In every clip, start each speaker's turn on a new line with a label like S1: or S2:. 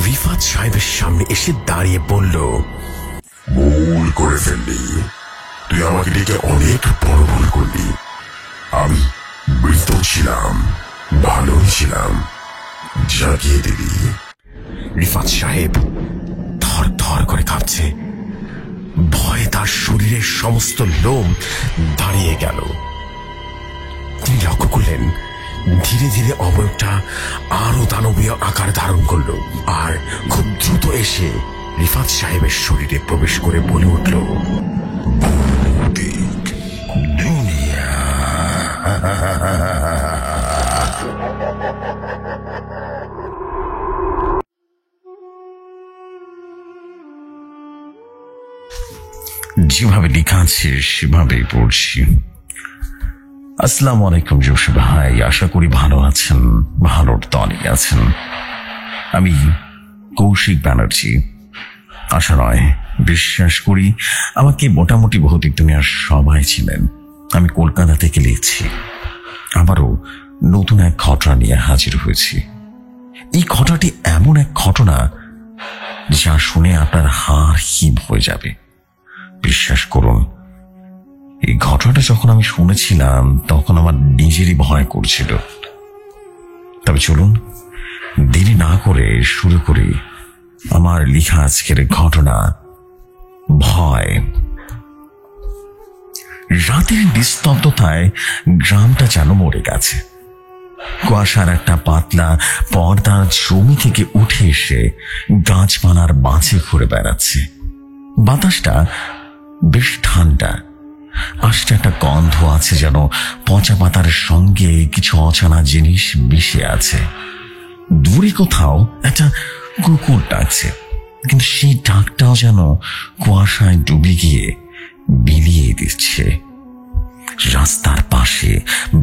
S1: রিফাত সাহেবের সামনে এসে দাঁড়িয়ে বলল, ভুল করে ফেললি, তুই আমাকে ডেকে অনেক বড় ভুল করলি। আমি মৃত ছিলাম, ভালোই ছিলাম, জাগিয়ে দিবি। রিফাত সাহেব থর থর করে কাঁপছে, ভয়ে তার শরীরের সমস্ত লোম দাঁড়িয়ে গেল। তিনি লক্ষ্য করলেন ধীরে ধীরে অবয়বটা আরো দানবীয় আকার ধারণ করল, আর খুব দ্রুত এসে রিফাত সাহেবের শরীরে প্রবেশ করে বলে উঠল, দুনিয়া।
S2: যেভাবে লেখা আছে সেভাবেই পড়ছি। আসসালামু আলাইকুম জোশ ভাই, আশা করি ভালো আছেন, ভালোর তলে আছেন। আমি কৌশিক ব্যানার্জি। আশা নয়, বিশ্বাস করি আমাকে মোটামুটি ভৌতিক দুনিয়ার সবাই ছিলেন। আমি কলকাতা থেকে লিখছি। আবারও নতুন এক ঘটনা নিয়ে হাজির হয়েছি। এই ঘটনাটি এমন এক ঘটনা যা শুনে আপনার হাড় হিম হয়ে যাবে। বিশ্বাস করুন, এই ঘটনাটা যখন আমি শুনেছিলাম তখন আমার নিজেরই ভয় করছিল। তবে চলুন দেরি না করে শুরু করি আমার লেখা আজকের ঘটনা, ভয়। রাতের নিস্তব্ধতায় গ্রামটা যেন মরে গেছে। কুয়াশার একটা পাতলা পর্দা জমি থেকে উঠে এসে গাছপালার মাঝে ঘুরে বেড়াচ্ছে। বাতাসটা বেশ ঠান্ডা, আসতে একটা গন্ধ আছে যেন পচা পাতার সঙ্গে কিছু অজানা জিনিস মিশে আছে। দূরে কোথাও একটা কুকুর ডাকছে, কিন্তু সেই ডাকটাও যেন কুয়াশায় ডুবে গিয়ে বিলিয়ে দিচ্ছে। রাস্তার পাশে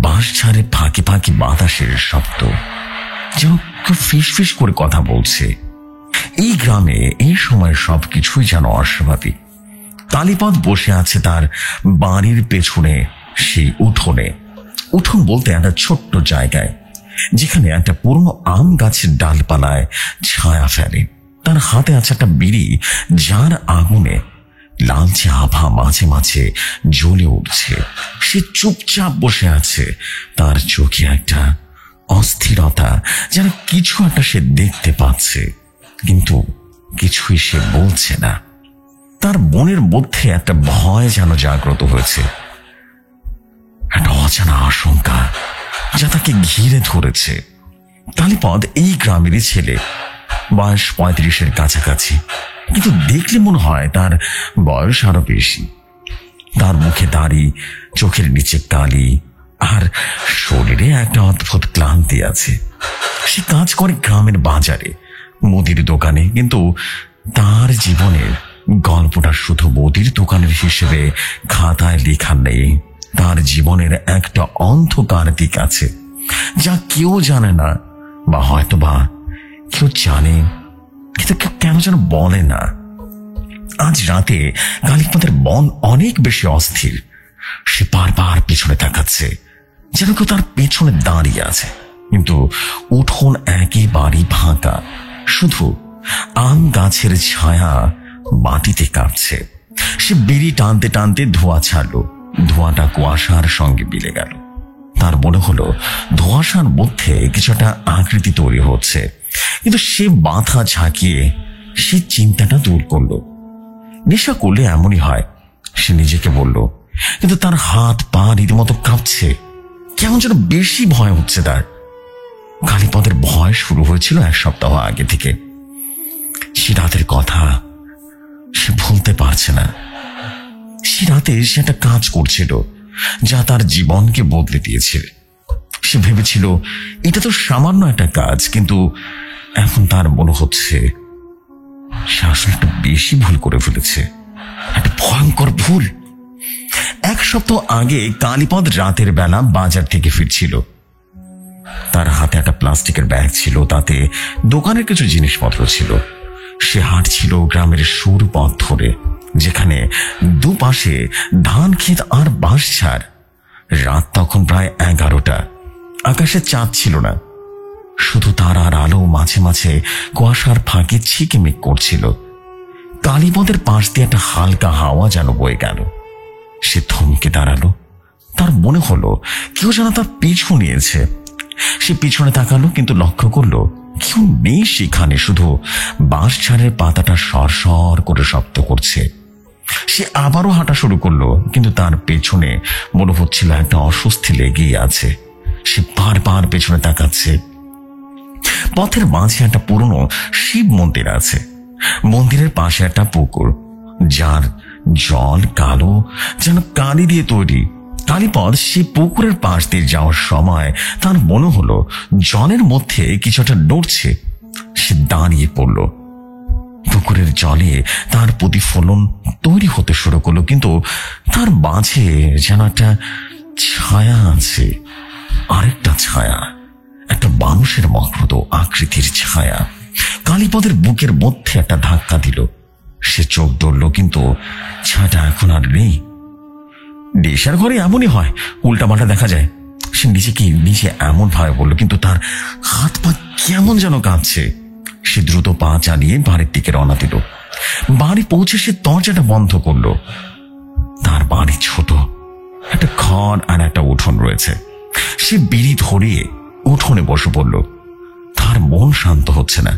S2: বাঁশঝাড়ে ফাঁকে ফাঁকে বাতাসের শব্দ, যেন কেউ ফিস ফিস করে কথা বলছে। এই গ্রামে এই সময় সবকিছুই যেন অস্বাভাবিক। কালীপদ বসে আছে তার বাড়ির পেছনে সেই উঠোনে। উঠোন বলতে একটা ছোট্ট জায়গায়, যেখানে একটা পুরনো আম গাছের ডালপালায় ছায়া ফেলে। তার হাতে আছে একটা বিড়ি, যার আগুনে লালচে আভা মাঝে মাঝে জ্বলে উঠছে। সে চুপচাপ বসে আছে, তার চোখে একটা অস্থিরতা, যেন কিছু একটা সে দেখতে পাচ্ছে, কিন্তু কিছুই সে বলছে না। তার মনের মধ্যে একটা ভয় যেন জাগ্রত হয়েছে, একটা অজানা আশঙ্কা যা তাকে ঘিরে ধরেছে। কালীপদ এই গ্রামেরই ছেলে, বয়স 35-এর কাছাকাছি, কিন্তু দেখলে মনে হয় তার বয়স আরো বেশি। তার মুখে দাড়ি, চোখের নিচে কালি, আর শরীরে একটা অদ্ভুত ক্লান্তি আছে। সে কাজ করে গ্রামের বাজারে, মুদির দোকানে, কিন্তু তার জীবনের গল্পটা শুধু মুদির দোকানের হিসেবে খাতায় লেখা নেই। তার জীবনের একটা অন্ধকার দিক আছে যা কেউ জানে না, বা হয়তো বা কেউ জানে কিন্তু কেউ কেন যেন বলে না। আজ রাতে কালীপদের মন অনেক বেশি অস্থির। সে বারবার পেছনে তাকাচ্ছে, যেন কেউ তার পেছনে দাঁড়িয়ে আছে, কিন্তু উঠোন একেবারেই ফাঁকা। শুধু আম গাছের ছায়া মাটিতে কাঁপছে। সে বিড়ি টানতে টানতে ধোঁয়া ছাড়লো। ধোঁয়াটা কুয়াশার সঙ্গে মিলে গেল। তার মনে হলো ধোঁয়াশার মধ্যে কিছু একটা আকৃতি তৈরি হচ্ছে, কিন্তু সে মাথা ঝাঁকিয়ে সে চিন্তাটা দূর করলো। নেশা করলে এমনই হয়, সে নিজেকে বলল, কিন্তু তার হাত পা রীতিমতো কাঁপছে। কেমন যেন বেশি ভয় হচ্ছে তার। কালীপদের ভয় শুরু হয়েছিল 1 সপ্তাহ আগে থেকে। সে রাতের কথা সে ভুলতে পারছে না। সে রাতে সে একটা কাজ করছিল যা তার জীবনকে বদলে দিয়েছিল। সে ভেবেছিল এটা তো সামান্য একটা কাজ, কিন্তু এখন তার মনে হচ্ছে সে আসলে একটা বেশি ভুল করে ফেলেছে, একটা ভয়ঙ্কর ভুল। 1 সপ্তাহ আগে কালীপদ রাতের বেলা বাজার থেকে ফিরছিল। তার হাতে একটা প্লাস্টিকের ব্যাগ ছিল, তাতে দোকানের কিছু জিনিসপত্র ছিল। সে হাঁটছিল গ্রামের সরু পথ ধরে, যেখানে দুপাশে ধান ক্ষেত আর বাঁশঝাড়। রাত তখন প্রায় 11টা। আকাশে চাঁদ ছিল না। শুধু তারার আলো মাঝে মাঝে কুয়াশার ফাঁকে ছিকিমিক করছিল। কালীপদের পাশ দিয়ে একটা হালকা হাওয়া যেন বয়ে গেল। সে থমকে দাঁড়ালো। তার মনে হলো কেউ যেন তার পিছু নিয়েছে। সে পিছনে তাকালো, কিন্তু লক্ষ্য করলো কেউ নেই সেখানে, শুধু বাঁশঝাড়ের পাতাটা সরসর করে শব্দ করছে। সে আবারও হাঁটা শুরু করলো, কিন্তু তার পেছনে মনে হচ্ছিল একটা অস্বস্তি লেগেই আছে। সে বারবার পেছনে তাকাচ্ছে। পথের মাঝে একটা পুরনো শিব মন্দির আছে। মন্দিরের পাশে একটা পুকুর, যার জল কালো, যেন কালি দিয়ে তৈরি। কালীপদ সে পুকুরের পাশ দিয়ে যাওয়ার সময় তার মনে হলো জলের মধ্যে কিছু একটা নড়ছে। সে দাঁড়িয়ে পড়ল। পুকুরের জলে তার প্রতিফলন তৈরি হতে শুরু করলো, কিন্তু তার মাঝে যেন একটা ছায়া আছে। আরেকটা ছায়া, একটা মানুষের মতো আকৃতির ছায়া। কালীপদের বুকের মধ্যে একটা ধাক্কা দিল। সে চোখ ধরল, কিন্তু ছায়াটা এখন আর নেই। নেশার ঘরে এমনই হয়, উল্টাপাল্টা দেখা যায়। সে নিজেকে নিজে এমন ভাবে বলল, কিন্তু তার হাত পা কেমন যেন কাঁপছে। সে দ্রুত পা চালিয়ে বাড়ির দিকে রওনা দিল। বাড়ি পৌঁছে সে দরজাটা বন্ধ করল। তার বাড়ি ছোট, একটা ঘর আর একটা উঠোন রয়েছে। সে বিড়ি ধরিয়ে উঠোনে বসে পড়ল। তার মন শান্ত হচ্ছে না।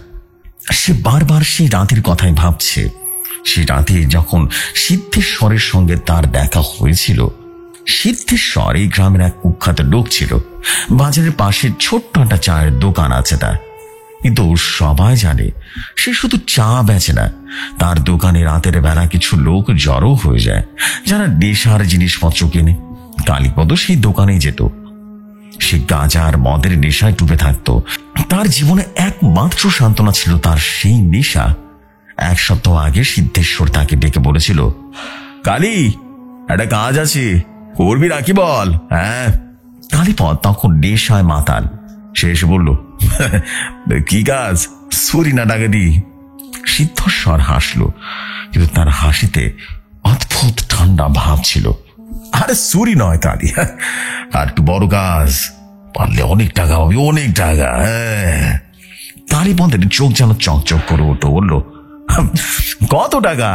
S2: সে বারবার সেই রাতের কথাই ভাবছে। সে রাতে যখন সিদ্ধেশ্বরের সঙ্গে তার দেখা হয়েছিল। সিদ্ধেশ্বর এই গ্রামের এক কুখ্যাত লোক ছিল। বাজারের পাশে ছোট্ট একটা চায়ের দোকান আছে তার, কিন্তু সবাই জানে সে শুধু চা বেচে না। তার দোকানে রাতের বেলা কিছু লোক জড়ো হয়ে যায়, যারা নেশার জিনিসপত্র কেনে। কালীপদ সেই দোকানেই যেত। সে গাঁজা আর মদের নেশায় ডুবে থাকত। তার জীবনে একমাত্র সান্ত্বনা ছিল তার সেই নেশা। এক সপ্তাহ আগে সিদ্ধেশ্বর তাকে ডেকে বলেছিল, কালী, একটা কাজ আছে, করবি নাকি বল? হ্যাঁ। কালীপদ তখন নেশায় মাতাল। সে এসে বলল, কি কাজ? সুরি না ডাকাতি? সিদ্ধেশ্বর হাসলো, কিন্তু তার হাসিতে অদ্ভুত ঠান্ডা ভাব ছিল। আরে সুরি নয় কালী, আর একটু বড় কাজ, পারলে অনেক টাকা হবে, অনেক টাকা। হ্যাঁ। কালীপদের চোখ যেন চকচক করে উঠো। বলল, কত টাকা?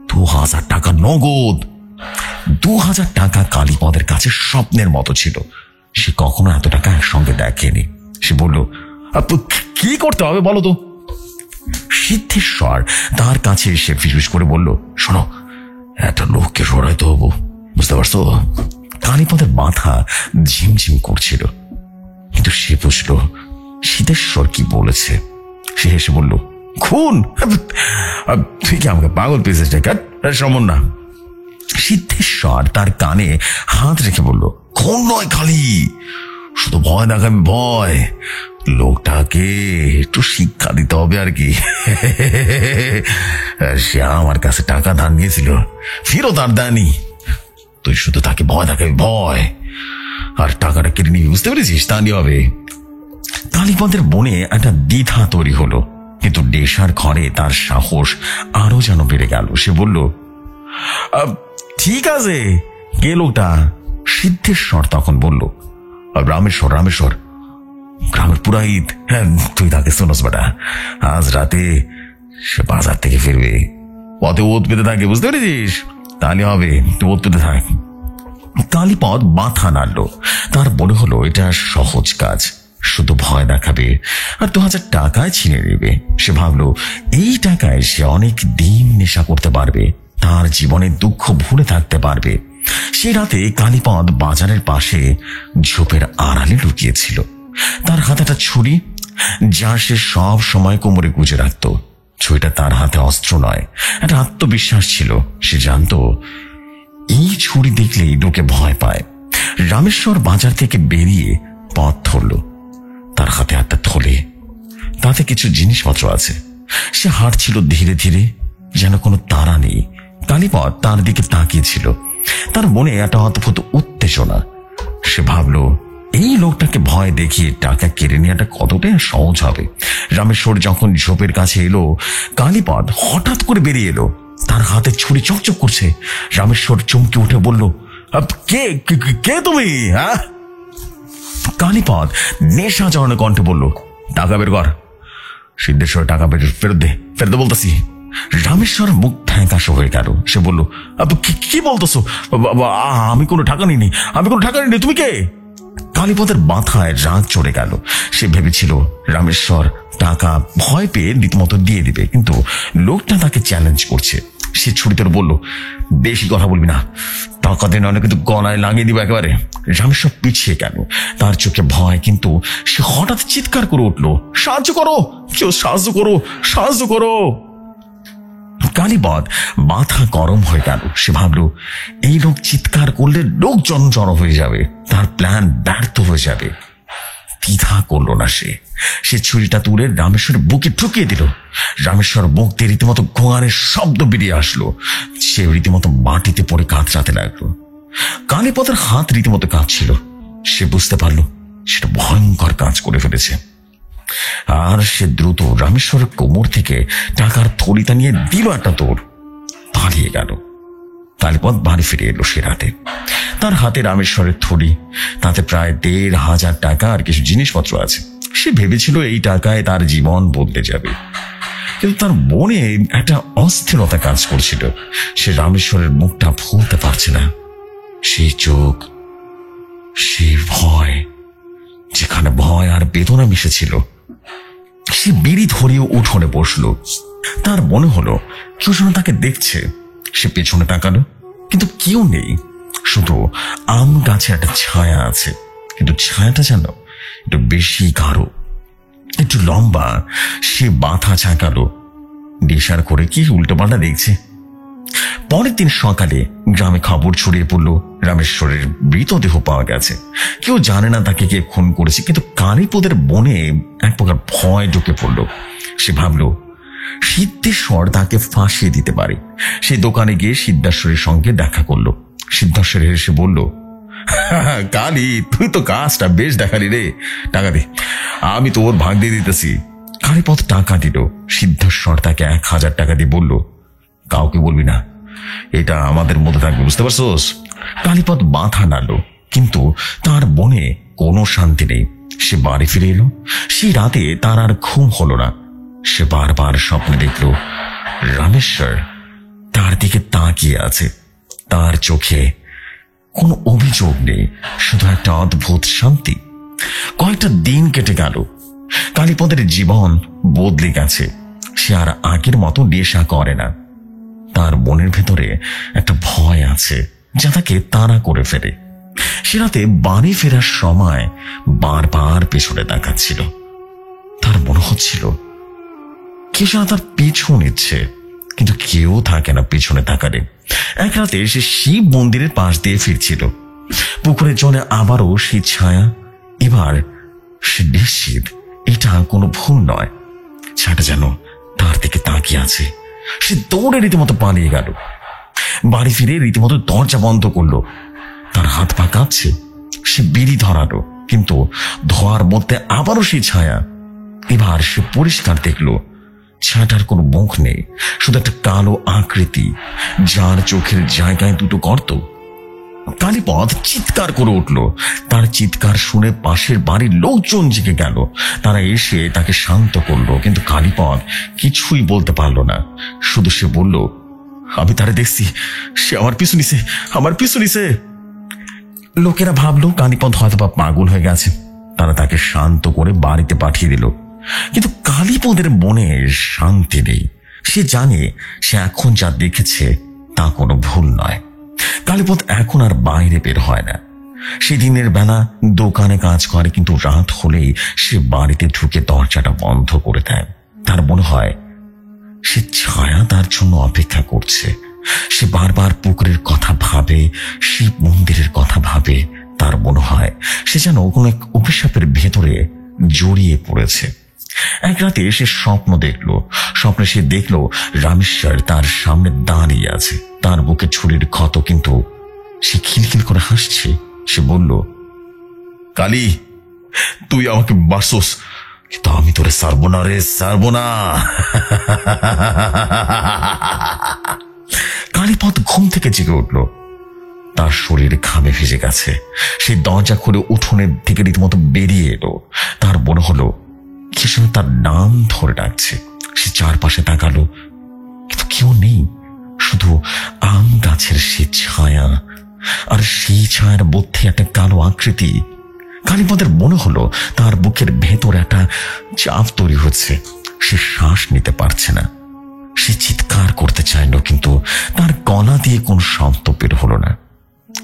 S2: 2000 টাকা নগদ। 2000 টাকা কালীপদের কাছে স্বপ্নের মতো ছিল। সে কখনো এত টাকা একসঙ্গে দেখেনি। সে বলল, কি করতে হবে বলো তো? সিদ্ধেশ্বর তার কাছে এসে ফিসফিস করে বলল, শোনো, একটা লোককে সরাইতে হবো, বুঝতে পারছো? কালীপদের মাথা ঝিমঝিম করছিল, কিন্তু সে বুঝল সিদ্ধেশ্বর কি বলেছে। সে হেসে বলল, খুন? তুই কি আমাকে পাগল পেয়েছিস? সমন না। সিদ্ধেশ্বর তার কানে হাত রেখে বলল, খুন নয় খালি, শুধু ভয় দেখাবি, ভয়। লোকটাকে একটু শিক্ষা দিতে হবে আর কি। সে আমার কাছে টাকা ধার নিয়েছিল, ফেরত আর দেয়নি। তুই শুধু তাকে ভয় দেখাবি, ভয়, আর টাকাটা কেটে নিবি, বুঝতে পেরেছিস? তা নিয়ে হবে। কালীপদের মনে একটা দ্বিধা তৈরি হলো, কিন্তু নেশার ঘরে তার সাহস আরো যেন বেড়ে গেল। সে বলল, ঠিক আছে, কে লোকটা? সিদ্ধেশ্বর তখন বলল, রামেশ্বর, রামেশ্বর, গ্রামের পুরাহিত। হ্যাঁ, তুই তাকে শোনস বেটা, আজ রাতে সে বাজার থেকে ফিরবে, পথে ওত পেতে থাকে, বুঝতে পেরেছিস? তাহলে হবে, তুই ওত পেতে থাক। কালীপদ মাথা নাড়ল। তার মনে হলো এটা সহজ কাজ, শুধু ভয় দেখাবে আর 2000 টাকায় ছিনে নেবে। সে ভাবলো এই টাকায় সে অনেক দিন নেশা করতে পারবে, তার জীবনে দুঃখ ভুলে থাকতে পারবে। সে রাতে কালীপদ বাজারের পাশে ঝোপের আড়ালে লুকিয়েছিল। তার হাতে একটা ছুরি, যা সে সব সময় কোমরে গুজে রাখত। ছুরিটা তার হাতে অস্ত্র নয়, একটা আত্মবিশ্বাস ছিল। সে জানতো এই ছুরি দেখলেই লোকে ভয় পায়। রামেশ্বর বাজার থেকে বেরিয়ে পথ ধরল। তার হাতে একটা থলে, তাতে কিছু জিনিসপত্র আছে। সে হাঁটছিল ধীরে ধীরে, যেন কোনো তাড়া নেই। কালীপদ তার দিকে তাকিয়েছিল। তার মনে একটা অদ্ভুত উত্তেজনা। সে ভাবল এই লোকটাকে ভয় দেখিয়ে টাকা কেড়ে নেওয়াটা কতটা সহজ হবে। রামেশ্বর যখন ঝোপের কাছে এলো, কালীপদ হঠাৎ করে বেরিয়ে এলো। তার হাতে ছুরি চকচক করছে। রামেশ্বর চমকে উঠে বলল, কে কে তুমি? হ্যাঁ? কালীপদ নেশা চরণে কণ্ঠে বলল, টাকা বের কর। সিদ্ধেশ্বর টাকা ফেরত দে বলতেছি। রামেশ্বর মুখ ফ্যাঁকাশো হয়ে গেল। সে বলল, কি বলতেছো? আমি কোনো টাকা নিইনি, তুমি কে? কালীপদের মাথায় রাগ চড়ে গেল। সে ভেবেছিল রামেশ্বর টাকা ভয় পেয়ে রীতিমতো দিয়ে দিবে, কিন্তু লোকটা তাকে চ্যালেঞ্জ করছে। সে ছুরিতে বলল, বেশি কথা বলবি না, টাকা দিয়ে নয় কিন্তু গলায় লাগিয়ে দিব একেবারে। রামেশ্বর পিছিয়ে গেল, তার চোখে ভয়, কিন্তু সে হঠাৎ চিৎকার করে উঠল, সাহায্য করো, কেউ সাহায্য করো। কালীপদ মাথা গরম হয়ে গেল। সে ভাবল, এই লোক চিৎকার করলে লোকজন জড়ো হয়ে যাবে, তার প্ল্যান ব্যর্থ হয়ে যাবে। দ্বিধা করলো না সে ছুরিটা তুলে রামেশ্বরের বুকে ঠুকিয়ে দিল। রামেশ্বর মুখ দিয়ে রীতিমতো গোয়ারের শব্দ বেরিয়ে আসলো। সে রীতিমতো মাটিতে পড়ে কাতরাতে লাগলো। কালীপদের হাত রীতিমতো কাঁপছিল। সে বুঝতে পারলো সেটা ভয়ঙ্কর কাজ করে ফেলেছে। আর সে দ্রুত রামেশ্বরের কোমর থেকে টাকার থলিটা নিয়ে দিল একটা দৌড়, পালিয়ে গেল। কালীপদ বাড়ি ফিরে এলো সে রাতে। তার হাতে রামেশ্বরের থলি, তাতে প্রায় ১,৫০০ টাকা আর কিছু জিনিসপত্র আছে। সে ভেবেছিল এই টাকায় তার জীবন বদলে যাবে, কিন্তু তার মনে একটা অস্থিরতা কাজ করছিল। সে রামেশ্বরের মুখটা ভুলতে পারছে না। সেই চোখ, সেই ভয়, যেখানে ভয় আর বেদনা মিশেছিল। সে বিড়ি ধরিয়ে উঠোনে বসলো। তার মনে হলো কেউ যেন তাকে দেখছে। সে পেছনে তাকালো, কিন্তু কেউ নেই, শুধু আম গাছে একটা ছায়া আছে, কিন্তু ছায়াটা যেন একটু বেশি গাঢ়, একটু লম্বা। সে মাথা ঝাঁকালো, নেশার করে কি উল্টোপাল্টা দেখছে। পরের দিন সকালে গ্রামে খবর ছড়িয়ে পড়ল, রামেশ্বরের মৃতদেহ পাওয়া গেছে। কেউ জানে না তাকে কে খুন করেছে, কিন্তু কালীপদের মনে এক প্রকার ভয় ঢুকে পড়ল। সে ভাবল সিদ্ধেশ্বর তাকে ফাঁসিয়ে দিতে পারে। সে দোকানে গিয়ে সিদ্ধেশ্বরের সঙ্গে দেখা করলো। সিদ্ধেশ্বর এসে বলল, কালী, তুই তো কাজটা বেশ দেখালি রে, টাকা দে, আমি তোর ভাগ দিয়ে দিতেছি। কালীপদ টাকা দিল। সিদ্ধেশ্বর তাকে ১,০০০ টাকা দিয়ে বলল, কাউকে বলবি না, এটা আমাদের মধ্যে থাকবে, বুঝতে পারছোস? কালীপদ মাথা নাড়ল, কিন্তু তার মনে কোনো শান্তি নেই। সে বাড়ি ফিরে এলো। সেই রাতে তার আর ঘুম হলো না। সে বারবার স্বপ্নে দেখল রামেশ্বর তার দিকে তাকিয়ে আছে। তার চোখে কোনো অভিযোগ নেই, শুধু একটা অদ্ভুত শান্তি। কয়েকটা দিন কেটে গেল। কালীপদের জীবন বদলে গেছে। সে আর আগের মতো নেশা করে না। তার মনের ভেতরে একটা ভয় আছে যা তাকে তাড়া করে ফেলে। সে রাতে বাড়ি ফেরার সময় বারবার পেছনে তাকাচ্ছিল। তার মনে হচ্ছিল কে যেন তার পিছু নিচ্ছে, কিন্তু কেউ থাকে না পিছনে তাকালে। এক রাতে সে শিব মন্দিরের পাশ দিয়ে ফিরছিল। পুকুরের জলে আবারও সেই ছায়া। এবার সে নিশ্চিত এটা কোনো ভুল নয়। ছায়াটা যেন তার দিকে তাকিয়ে আছে। সে দৌড়ে রীতিমতো পালিয়ে গেল। বাড়ি ফিরে রীতিমতো দরজা বন্ধ করলো। তার হাত পা কাঁপছে। সে বিড়ি ধরালো, কিন্তু ধোয়ার মধ্যে আবারও সেই ছায়া। এবার সে পরিষ্কার দেখলো ছায়াটার কোনো মুখ নেই, শুধু একটা কালো আকৃতি, যার চোখের জায়গায় দুটো গর্ত। কালীপদ চিৎকার করে উঠল। তার চিৎকার শুনে পাশের বাড়ির লোকজন জেগে গেল। তারা এসে তাকে শান্ত করলো, কিন্তু কালীপদ কিছুই বলতে পারলো না। শুধু সে বলল, আমি তারে দেখছি, সে আমার পিছু নিছে। লোকেরা ভাবলো কালীপদ হয়তো বা পাগল হয়ে গেছে। তারা তাকে শান্ত করে বাড়িতে পাঠিয়ে দিল, কিন্তু কালীপদের মনে শান্তি নেই। সে জানে সে এখন যা দেখেছে তা কোনো ভুল নয়। কালীপদ এখন আর বাইরে বের হয় না। সে দিনের বেলা দোকানে কাজ করে, কিন্তু রাত হলেই সে বাড়িতে ঢুকে দরজাটা বন্ধ করে দেয়। তার মনে হয় সে ছায়া তার জন্য অপেক্ষা করছে। সে বারবার পুকুরের কথা ভাবে, শিব মন্দিরের কথা ভাবে। তার মনে হয় সে যেন কোনো এক অভিশাপের ভেতরে জড়িয়ে পড়েছে। এক রাতে সে স্বপ্ন দেখলো। স্বপ্নে সে দেখলো রামেশ্বর তার সামনে দাঁড়িয়ে আছে। তার বুকে ছুরির ক্ষত, কিন্তু সে খিলখিল করে হাসছে। সে বলল, কালী, তুই আমাকে বাসোস, কিন্তু আমি তোরে ছাড়বো না রে, ছাড়বো না। কালীপদ ঘুম থেকে জেগে উঠল। তার শরীর ঘামে ভিজে গেছে। সেই দরজা খুলে উঠোনের দিকে রীতিমতো বেরিয়ে এলো। তার মনে হলো কি যেন তার নাম ধরে ডাকছে। সে চারপাশে তাকালো, কিন্তু কেউ নেই, শুধু আম গাছের সে ছায়া, আর সেই ছায়ার মধ্যে একটা কালো আকৃতি। কালীপদের মনে হলো তার বুকের ভেতর একটা চাপ তৈরি হচ্ছে। সে শ্বাস নিতে পারছে না। সে চিৎকার করতে চাইল, কিন্তু তার গলা দিয়ে কোনো শব্দ বের হলো না।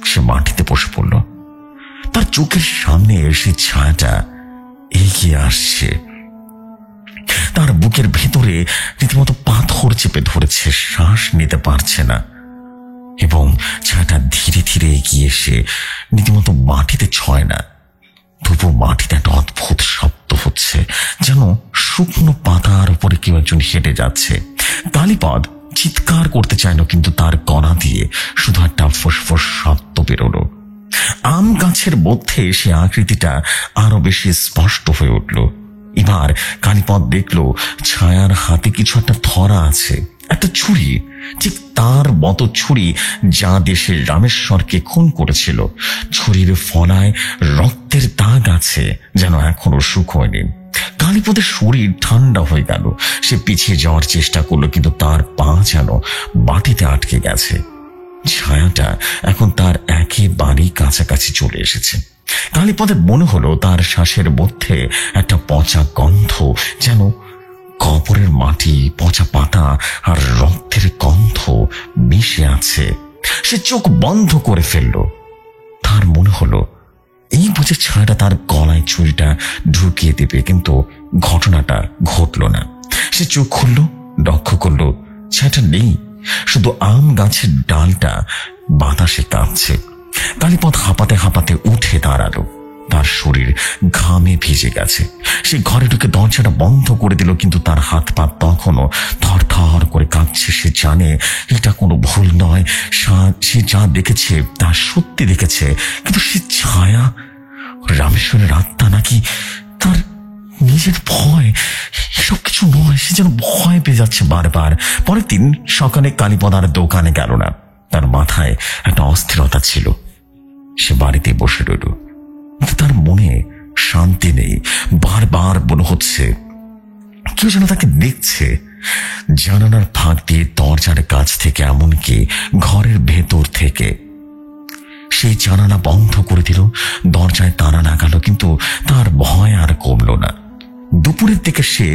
S2: সে মাটিতে বসে পড়ল। তার চোখের সামনে সেই ছায়াটা এগিয়ে আসছে। তার বুকের ভেতরে রীতিমতো পাথর চেপে ধরেছে, শ্বাস নিতে পারছে না। এবং ছায়াটা ধীরে ধীরে এগিয়ে এসে রীতিমতো মাটিতে ছয় না, তবু মাটিতে একটা অদ্ভুত শব্দ হচ্ছে, যেন শুকনো পাতার উপরে কেউ একজন হেঁটে যাচ্ছে। কালীপদ চিৎকার করতে চাইল, কিন্তু তার গলা দিয়ে শুধু একটা ফোঁস শব্দ বেরোলো। আম গাছের মধ্যে সে আকৃতিটা আরো বেশি স্পষ্ট হয়ে উঠল। এবার কালীপদ দেখল ছায়ার হাতে কিছু একটা ধরা আছে, একটা ছুরি, ঠিক তার মতো ছুরি যা দেশে রামেশ্বরকে খুন করেছিল। ছুরির ফলায় রক্তের দাগ আছে, যেন এখনো শুকোয়নি। কালীপদের শরীর ঠান্ডা হয়ে গেল। সে পিছিয়ে যাওয়ার চেষ্টা করলো, কিন্তু তার পা যেন মাটিতে আটকে গেছে। ছায়াটা এখন তার একেবারেই কাছাকাছি চলে এসেছে। কালীপদের মনে হলো তার শ্বাসের মধ্যে একটা পচা গন্ধ, যেন কবরের মাটি, পচা পাতা আর রক্তের গন্ধ মিশে আছে। সে চোখ বন্ধ করে ফেলল। তার মনে হলো এই বুঝে ছায়াটা তার গলায় ছুরিটা ঢুকিয়ে দেবে, কিন্তু ঘটনাটা ঘটল না। সে চোখ খুলল, লক্ষ্য করল ছায়াটা নেই, শুধু আম গাছের ডালটা বাতাসে কাঁপছে। কালীপদ হাঁপাতে হাঁপাতে উঠে দাঁড়ালো। তার শরীর ঘামে ভিজে গেছে। সে ঘরে ঢুকে দরজাটা বন্ধ করে দিল, কিন্তু তার হাত পা তখনও থর থর করে কাঁপছে। সে জানে এটা কোনো ভুল নয়। সে যা দেখেছে তা সত্যি দেখেছে, কিন্তু সে ছায়া রামেশ্বরের আত্মা নাকি তার নিজের ভয়, এসব কিছু নয়। সে যেন ভয় পেয়ে যাচ্ছে বারবার। পরের দিন সকালে কালীপদ আর দোকানে গেল না। তার মাথায় একটা অস্থিরতা ছিল। সে বাড়িতে বসে রইল, তার মনে শান্তি নেই। বারবার মনে হচ্ছে কেউ যেন তাকে দেখছে। জানালার ফাঁক দিয়ে, দরজার কাছ থেকে, এমনকি ঘরের ভেতর থেকে। সেই জানালা বন্ধ করে দিল, দরজায় তালা লাগালো, কিন্তু তার ভয় আর কমল না। দুপুরের দিকে সে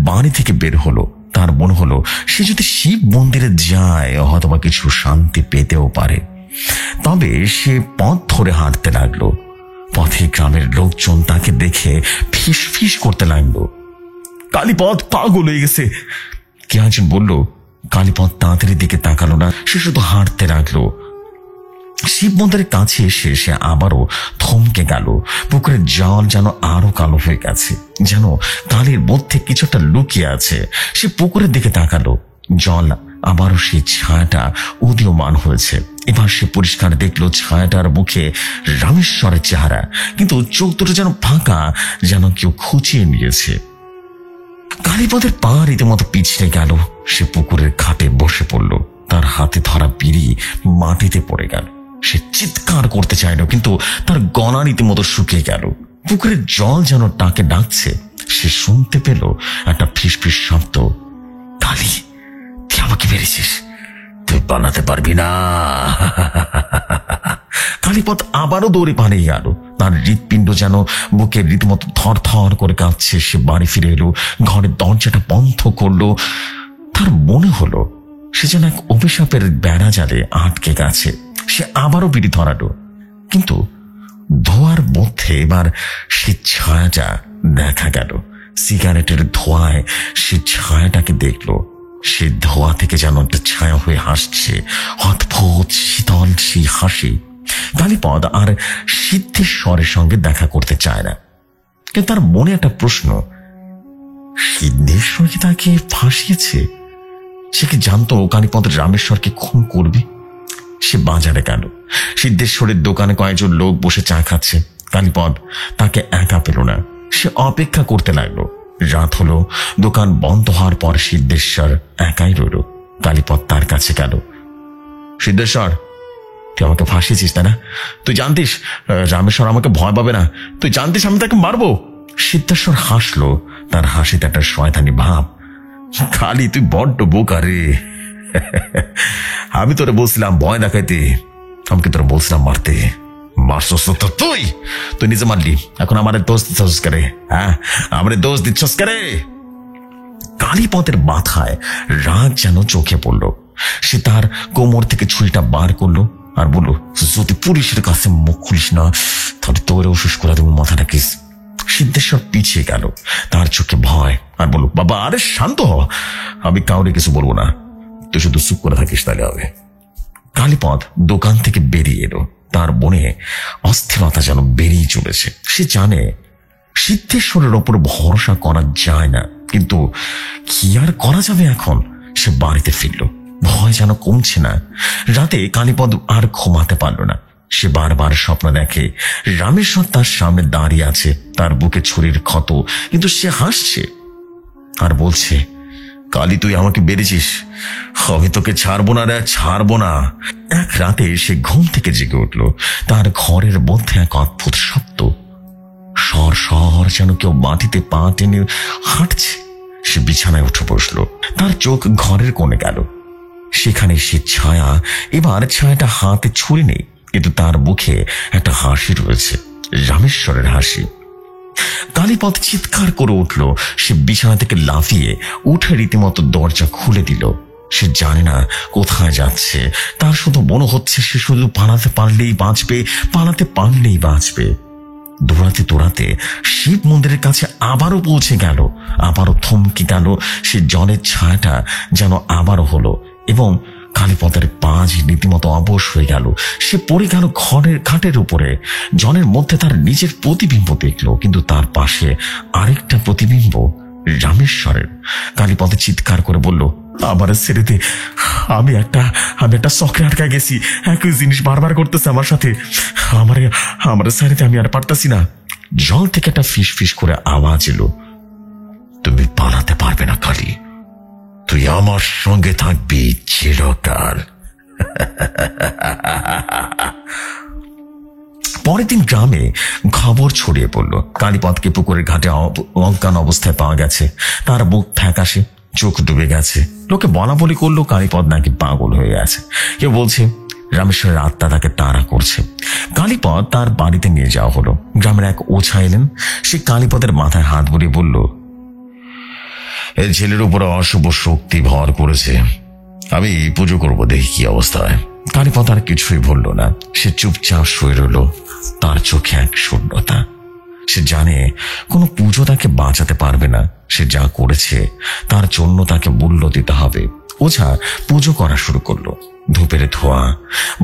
S2: বাড়ি থেকে বের হলো। তার মনে হলো সে যদি শিব মন্দিরে যায় হয়তোবা কিছু শান্তি পেতেও পারে। তবে সে পথ ধরে হাঁটতে লাগলো। পথে গ্রামের লোকজন তাকে দেখে ফিস ফিস করতে লাগলো, কালীপদ পাগল হয়ে গেছে। কে একজন বলল। কালীপদ তাড়াতাড়ি দিকে তাকালো না, সে শুধু হাঁটতে লাগলো। শিব মন্দিরের কাছে এসে সে আবারও থমকে গেল। পুকুরের জল যেন আরো কালো হয়ে গেছে, যেন কালের মধ্যে কিছু একটা লুকিয়ে আছে। সে পুকুরের দিকে তাকালো। জল আবারও সেই ছায়াটা উদীয়মান হয়েছে। এবার সে পরিষ্কার দেখলো ছায়াটার মুখে রামেশ্বরের চেহারা, কিন্তু চোখ দুটো যেন ফাঁকা, যেন কেউ খুঁচিয়ে নিয়েছে। কালীপদের পা রীতিমতো পিছলে গেল। সে পুকুরের ঘাটে বসে পড়ল। তার হাতে ধরা বিড়ি মাটিতে পড়ে গেল। সে চিৎকার করতে চাইল, কিন্তু তার গলা রীতিমতো শুকিয়ে গেল। পুকুরের জল যেন তাকে ডাকছে। সে শুনতে পেল একটা ফিসফিস শব্দ, কালী, তুই আমাকে মেরেছিস, তুই বানাতে পারবি না। কালীপদ আবারও দৌড়ে পালিয়ে গেল। তার হৃৎপিণ্ড যেন বুকে রীতিমতো থর থর করে কাঁপছে। সে বাড়ি ফিরে এলো, ঘরের দরজাটা বন্ধ করলো। তার মনে হলো সে যেন এক অভিশাপের বেড়া জালে আটকে গেছে। সে আবারও বিড়ি ধরালো, কিন্তু ধোয়ার মধ্যে এবার সে ছায়াটা দেখা গেল। সিগারেটের ধোঁয়ায় সে ছায়াটাকে দেখলো। সে ধোঁয়া থেকে যেন একটা ছায়া হয়ে হাসছে, অদ্ভুত শীতল সেই হাসি। কালীপদ আর সিদ্ধেশ্বরের সঙ্গে দেখা করতে চায় না, কিন্তু তার মনে একটা প্রশ্ন, সিদ্ধেশ্বর কি তাকে ফাঁসিয়েছে? সে কি জানতো কালীপদ রামেশ্বরকে খুন করবে? সে বাজারে গেল। সিদ্ধেশ্বরের দোকানে কয়েকজন লোক বসে চা খাচ্ছে। কালীপদ তাকে একা পেল না। সে অপেক্ষা করতে লাগলো। রাত হলো। দোকান বন্ধ হওয়ার পর সিদ্ধেশ্বর একাই রইল। কালীপদ তার কাছে গেল। সিদ্ধেশ্বর, তুই আমাকে ফাঁসিয়েছিস, তাই না? তুই জানতিস রামেশ্বর আমাকে ভয় পাবে না, তুই জানতিস আমি তাকে মারবো। সিদ্ধেশ্বর হাসলো, তার হাসিতে একটা শয়তানি ভাব। কালী, তুই বড্ড বোকা রে। আমি তোরে বলছিলাম ভয় দেখাইতে, আমি কি তোরে বলছিলাম মারতে? মারছস তো তুই নিজে মারলি, এখন আমারে দোষ দিচ্ছস করে? হ্যাঁ, আমারে দোষ দিচ্ছস করে? কালীপদের মাথায় রাগ যেন চোখে পড়লো। সে তার কোমর থেকে ছুরিটা বার করলো আর বলল, যদি পুলিশের কাছে মুখ খুলিস না তাহলে তোর উশুস করে দেবো, মাথা রাখিস। সিদ্ধেশ্বর পিছিয়ে গেল, তার চোখে ভয়, আর বলল, বাবা আরে শান্ত হ, আমি কাউরে কিছু বলবো না, তুই শুধু চুপ করে থাকিস তাহলে হবে। কালীপদ দোকান থেকে বেরিয়ে এলো, তার মনে অস্থিরতা যেন বেরিয়ে চলেছে। সে জানে সিদ্ধেশ্বরের ওপর ভরসা করা যায় না, কিন্তু কি আর করা যাবে এখন? সে বাড়িতে ফিরল, ভয় যেন কমছে না। রাতে কালীপদ আর ঘুমাতে পারল না। সে বারবার স্বপ্ন দেখে রামেশ্বর তার সামনে দাঁড়িয়ে আছে, তার বুকে ছুরির ক্ষত, কিন্তু সে হাসছে আর বলছে, কালী তুই আমাকে বেড়েছিস, আমি তোকে ছাড়বো না রে, ছাড়বো না। এক রাতে সে ঘুম থেকে জেগে উঠল, তার ঘরের মধ্যে এক অদ্ভুত শব্দ, সর সর যেন কেউ মাটিতে পা টেনে হাঁটছে। সে বিছানায় উঠে বসলো, তার চোখ ঘরের কোণে গেল, সেখানে সে ছায়া। এবার ছায়াটা হাতে ছুরি নেই, কিন্তু তার মুখে একটা হাসি রয়েছে, রামেশ্বরের হাসি। কালীপদ চিৎকার করে উঠল, সে বিছানা থেকে লাফিয়ে উঠে রীতিমতো দরজা খুলে দিল। সে জানে না কোথায় যাচ্ছে, তার শুধু মনে হচ্ছে সে শুধু পালাতে পারলেই বাঁচবে, পালাতে পারলেই বাঁচবে। দৌড়াতে দৌড়াতে শিব মন্দিরের কাছে আবারও পৌঁছে গেল, আবারও থমকে গেল। সে জলের ছায়াটা যেন আবারও হলো, এবং কালীপদের পাঁচ রীতিমতো অবশ হয়ে গেল। সে পড়ে গেল ঘরের খাটের উপরে, জলের মধ্যে তার নিজের প্রতিবিম্ব দেখল, কিন্তু তার পাশে আরেকটা প্রতিবিম্ব, রামেশ্বরের। কালীপদে চিৎকার করে বলল, আমার ছেড়ে দে, আমি একটা চক্রে আটকা গেছি, একই জিনিস বারবার করতেছে আমার সাথে, আমার ছেড়ে দে, আমি আর পারতাছি না। জল থেকে একটা ফিস ফিস করে আওয়াজ এলো, তুমি পালাতে পারবে না কালী, তুই আমার সঙ্গে থাকবি চিরকাল। পরের দিন গ্রামে খবর ছড়িয়ে পড়ল, কালীপদকে পুকুরের ঘাটে অজ্ঞান অবস্থায় পাওয়া গেছে। তার বুক ফ্যাকাশে, চোখ ডুবে গেছে। লোকে বলা বলি করলো কালীপদ নাকি পাগল হয়ে গেছে, কেউ বলছে রামেশ্বরের আত্মা তাকে তাড়া করছে। কালীপদ তার বাড়িতে নিয়ে যাওয়া হলো। গ্রামের এক ওঝা এলেন, সে কালীপদের মাথায় হাত বুলিয়ে বলল, এই ছেলের উপরে অশুভ শক্তি ভর করেছে, আমি পুজো করবো, দেখি কি অবস্থা হয়। কালীপদ আর কিছুই বলল না, সে চুপচাপ শুয়ে রইল, তার চোখে এক শূন্যতা। সে জানে কোনো পুজো তাকে বাঁচাতে পারবে না, সে যা করেছে তার জন্য তাকে মূল্য দিতে হবে। ওঝা পুজো করা শুরু করলো। ধূপের ধোঁয়া,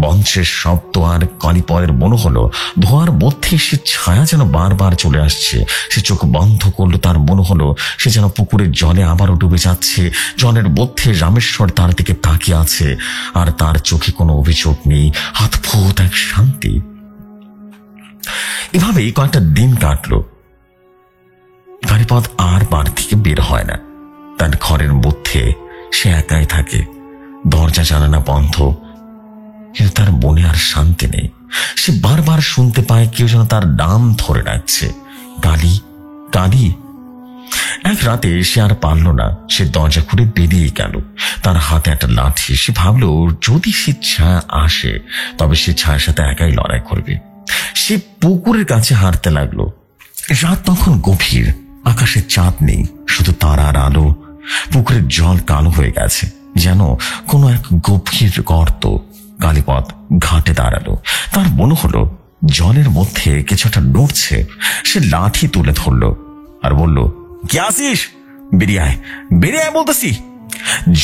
S2: মন্ত্রের শব্দ, আর কালীপদের মনে হলো ধোঁয়ার মধ্যে সে ছায়া যেন বারবার চলে আসছে। সে চোখ বন্ধ করলো, তার মনে হলো সে যেন পুকুরের জলে আবারও ডুবে যাচ্ছে। জলের মধ্যে রামেশ্বর তার দিকে তাকিয়ে আছে, আর তার চোখে কোনো অভিযোগ নেই, অদ্ভুত এক শান্তি। এভাবেই কয়েকটা দিন কাটলো। কালীপদ আর বাড়ি থেকে বের হয় না, তার ঘরের মধ্যে সে একাই থাকে, দরজা জানালা বন্ধ, কিন্তু তার মনে আর শান্তি নেই। সে বারবার শুনতে পায় কেউ যেন তার নাম ধরে ডাকছে, কালী কালী। এক রাতে সে আর পারল না, সে দরজা খুলে বেরিয়ে গেল, তার হাতে একটা লাঠি। সে ভাবল যদি সে ছায়া আসে তবে সে ছায়ার সাথে একাই লড়াই করবে। সে পুকুরের কাছে হাঁটতে লাগলো। রাত তখন গভীর, আকাশে চাঁদ নেই, শুধু তারার আলো। পুকুরের জল কালো হয়ে গেছে, যেন কোনো এক গভীর গর্ত। কালীপদ ঘাটে দাঁড়ালো, তার মনে হলো জলের মধ্যে কিছু একটা নড়ছে। সে লাঠি তুলে ধরল আর বলল, কে আসিস? বেরিয়ে আয়, বেরিয়ে আয় বলতেছি।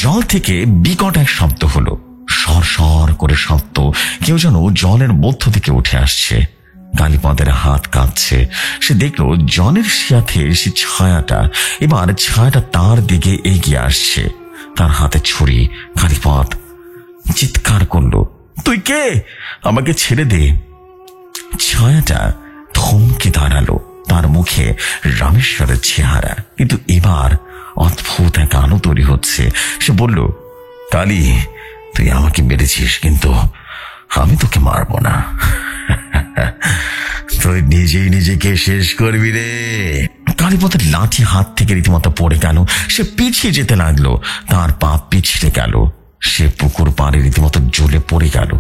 S2: জল থেকে বিকট এক শব্দ হলো, সর সর করে শব্দ, কেউ যেন জলের মধ্য থেকে উঠে আসছে। কালীপদের হাত কাঁপছে। সে দেখল জলের সাথে সে ছায়াটা, এবার ছায়াটা তার দিকে এগিয়ে আসছে, তার হাতে ছুরি। কালীপদ চিৎকার করলো, তুই কে? আমাকে ছেড়ে দে। ছায়াটা থমকে দাঁড়ালো, তার মুখে রামেশ্বরের চেহারা, কিন্তু এবার অদ্ভুত এক আলো তৈরি হচ্ছে। সে বলল, কালী তুই আমাকে মেরেছিস, কিন্তু আমি তোকে মারবো না, তুই নিজেই নিজেকে শেষ করবি রে। কালীপথের লাঠি হাত থেকে রীতিমতো পড়ে গেল, সে পিছিয়ে যেতে লাগলো, তার পা পিছলে গেল, সে পুকুর পাড়ে রীতিমতো জ্বলে পড়ে গেল।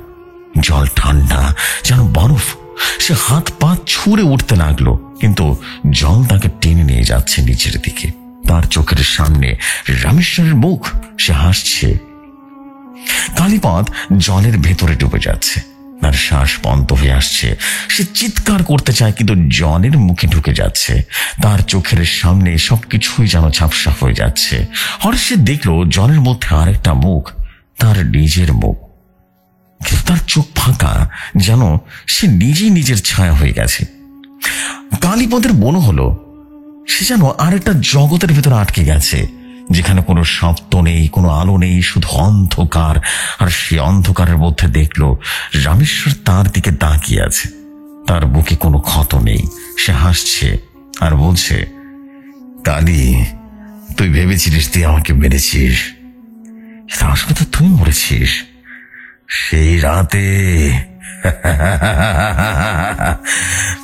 S2: জল ঠান্ডা যেন বরফ, সে হাত পা ছুঁড়ে উঠতে লাগলো, কিন্তু জল তাকে টেনে নিয়ে যাচ্ছে নিচের দিকে। তার চোখের সামনে রামেশ্বরের মুখ, সে হাসছে। কালীপদ জলের ভেতরে ডুবে যাচ্ছে, তার শ্বাস বন্ধ হয়ে আসছে, সে চিৎকার করতে চায় কিন্তু জলের মুখে ঢুকে যাচ্ছে। তার চোখের সামনে সবকিছুই যেন ঝাপসা হয়ে যাচ্ছে। হঠাৎ সে দেখলো জলের মধ্যে আরেকটা মুখ, তার নিজের মুখ, কিন্তু তার চোখ ফাঁকা, যেন সে নিজেই নিজের ছায়া হয়ে গেছে। কালীপদের মনে হলো সে যেন আরেকটা জগতের ভেতরে আটকে গেছে, যেখানে কোনো শব্দ নেই, কোনো আলো নেই, শুধু অন্ধকার। আর সে অন্ধকারের মধ্যে দেখলো রামেশ্বর তার দিকে তাকিয়ে আছে, তার বুকে কোনো ক্ষত নেই, সে হাসছে আর বলছে, কালী, তুই ভেবেছিলিস তুই আমাকে মেরেছিস, আসলে তো তুই মরেছিস সেই রাতে।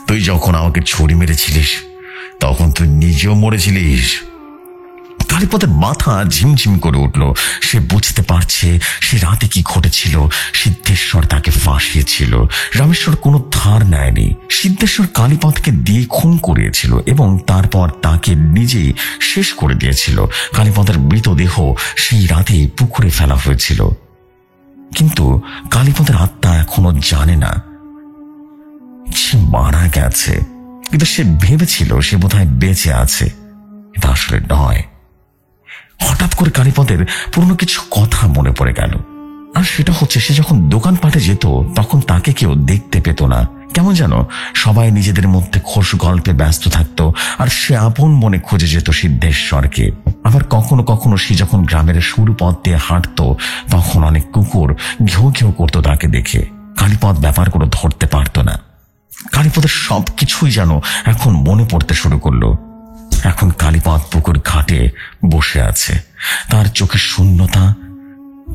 S2: তুই যখন আমাকে ছুরি মেরেছিলিস তখন তুই নিজেও মরেছিলিস। কালীপদের মাথা ঝিমঝিম করে উঠল, সে বুঝতে পারছে সে রাতে কি ঘটেছিল। সিদ্ধেশ্বর তাকে ফাঁসিয়েছিল, রামেশ্বর কোনো ধার নেয়নি। সিদ্ধেশ্বর কালীপদকে দিয়ে খুন করিয়েছিল এবং তারপর তাকে নিজেই শেষ করে দিয়েছিল। কালীপদের মৃতদেহ সেই রাতে পুকুরে ফেলা হয়েছিল, কিন্তু কালীপদের আত্মা এখনো জানে না সে মারা গেছে। কিন্তু সে ভেবেছিল সে বোধহয় বেঁচে আছে, এটা আসলে নয়। হঠাৎ করে কালীপদের পুরনো কিছু কথা মনে পড়ে গেল, আর সেটা হচ্ছে সে যখন দোকানপাটে যেত তখন তাকে কেউ দেখতে পেত না। কেমন যেন সবাই নিজেদের মধ্যে খোশ গল্পে ব্যস্ত থাকতো, আর সে আপন মনে খুঁজে যেত সিদ্ধেশ্বরকে। আবার কখনো কখনো সে যখন গ্রামের সরু পথ দিয়ে হাঁটতো তখন অনেক কুকুর ঘেউ ঘেউ করতো তাকে দেখে। কালীপদ ব্যাপারগুলো ধরতে পারত না। কালীপদের সবকিছুই যেন এখন মনে পড়তে শুরু করলো। এখন কালীপদ পুকুর ঘাটে বসে আছে, তার চোখে শূন্যতা।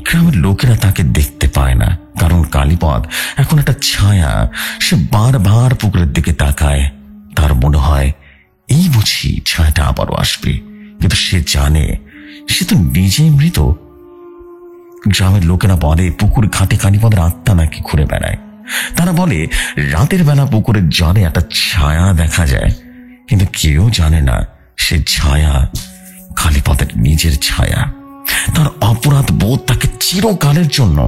S2: গ্রামের লোকেরা তাকে দেখতে পায় না, কারণ কালীপদ এখন একটা ছায়া। সে বারবার পুকুরের দিকে তাকায়, তার মনে হয় এই বুঝি ছায়াটা আবারও আসবে, কিন্তু সে জানে সে তো নিজেই মৃত। গ্রামের লোকেরা বলে পুকুর ঘাটে কালীপদের আত্মা নাকি ঘুরে বেড়ায়। তারা বলে রাতের বেলা পুকুরের জলে একটা ছায়া দেখা যায়, কিন্তু কেউ জানে না সে ছায়া কালীপদের নিজের ছায়া। তার অপরাধ বোধ তাকে চিরকালের জন্য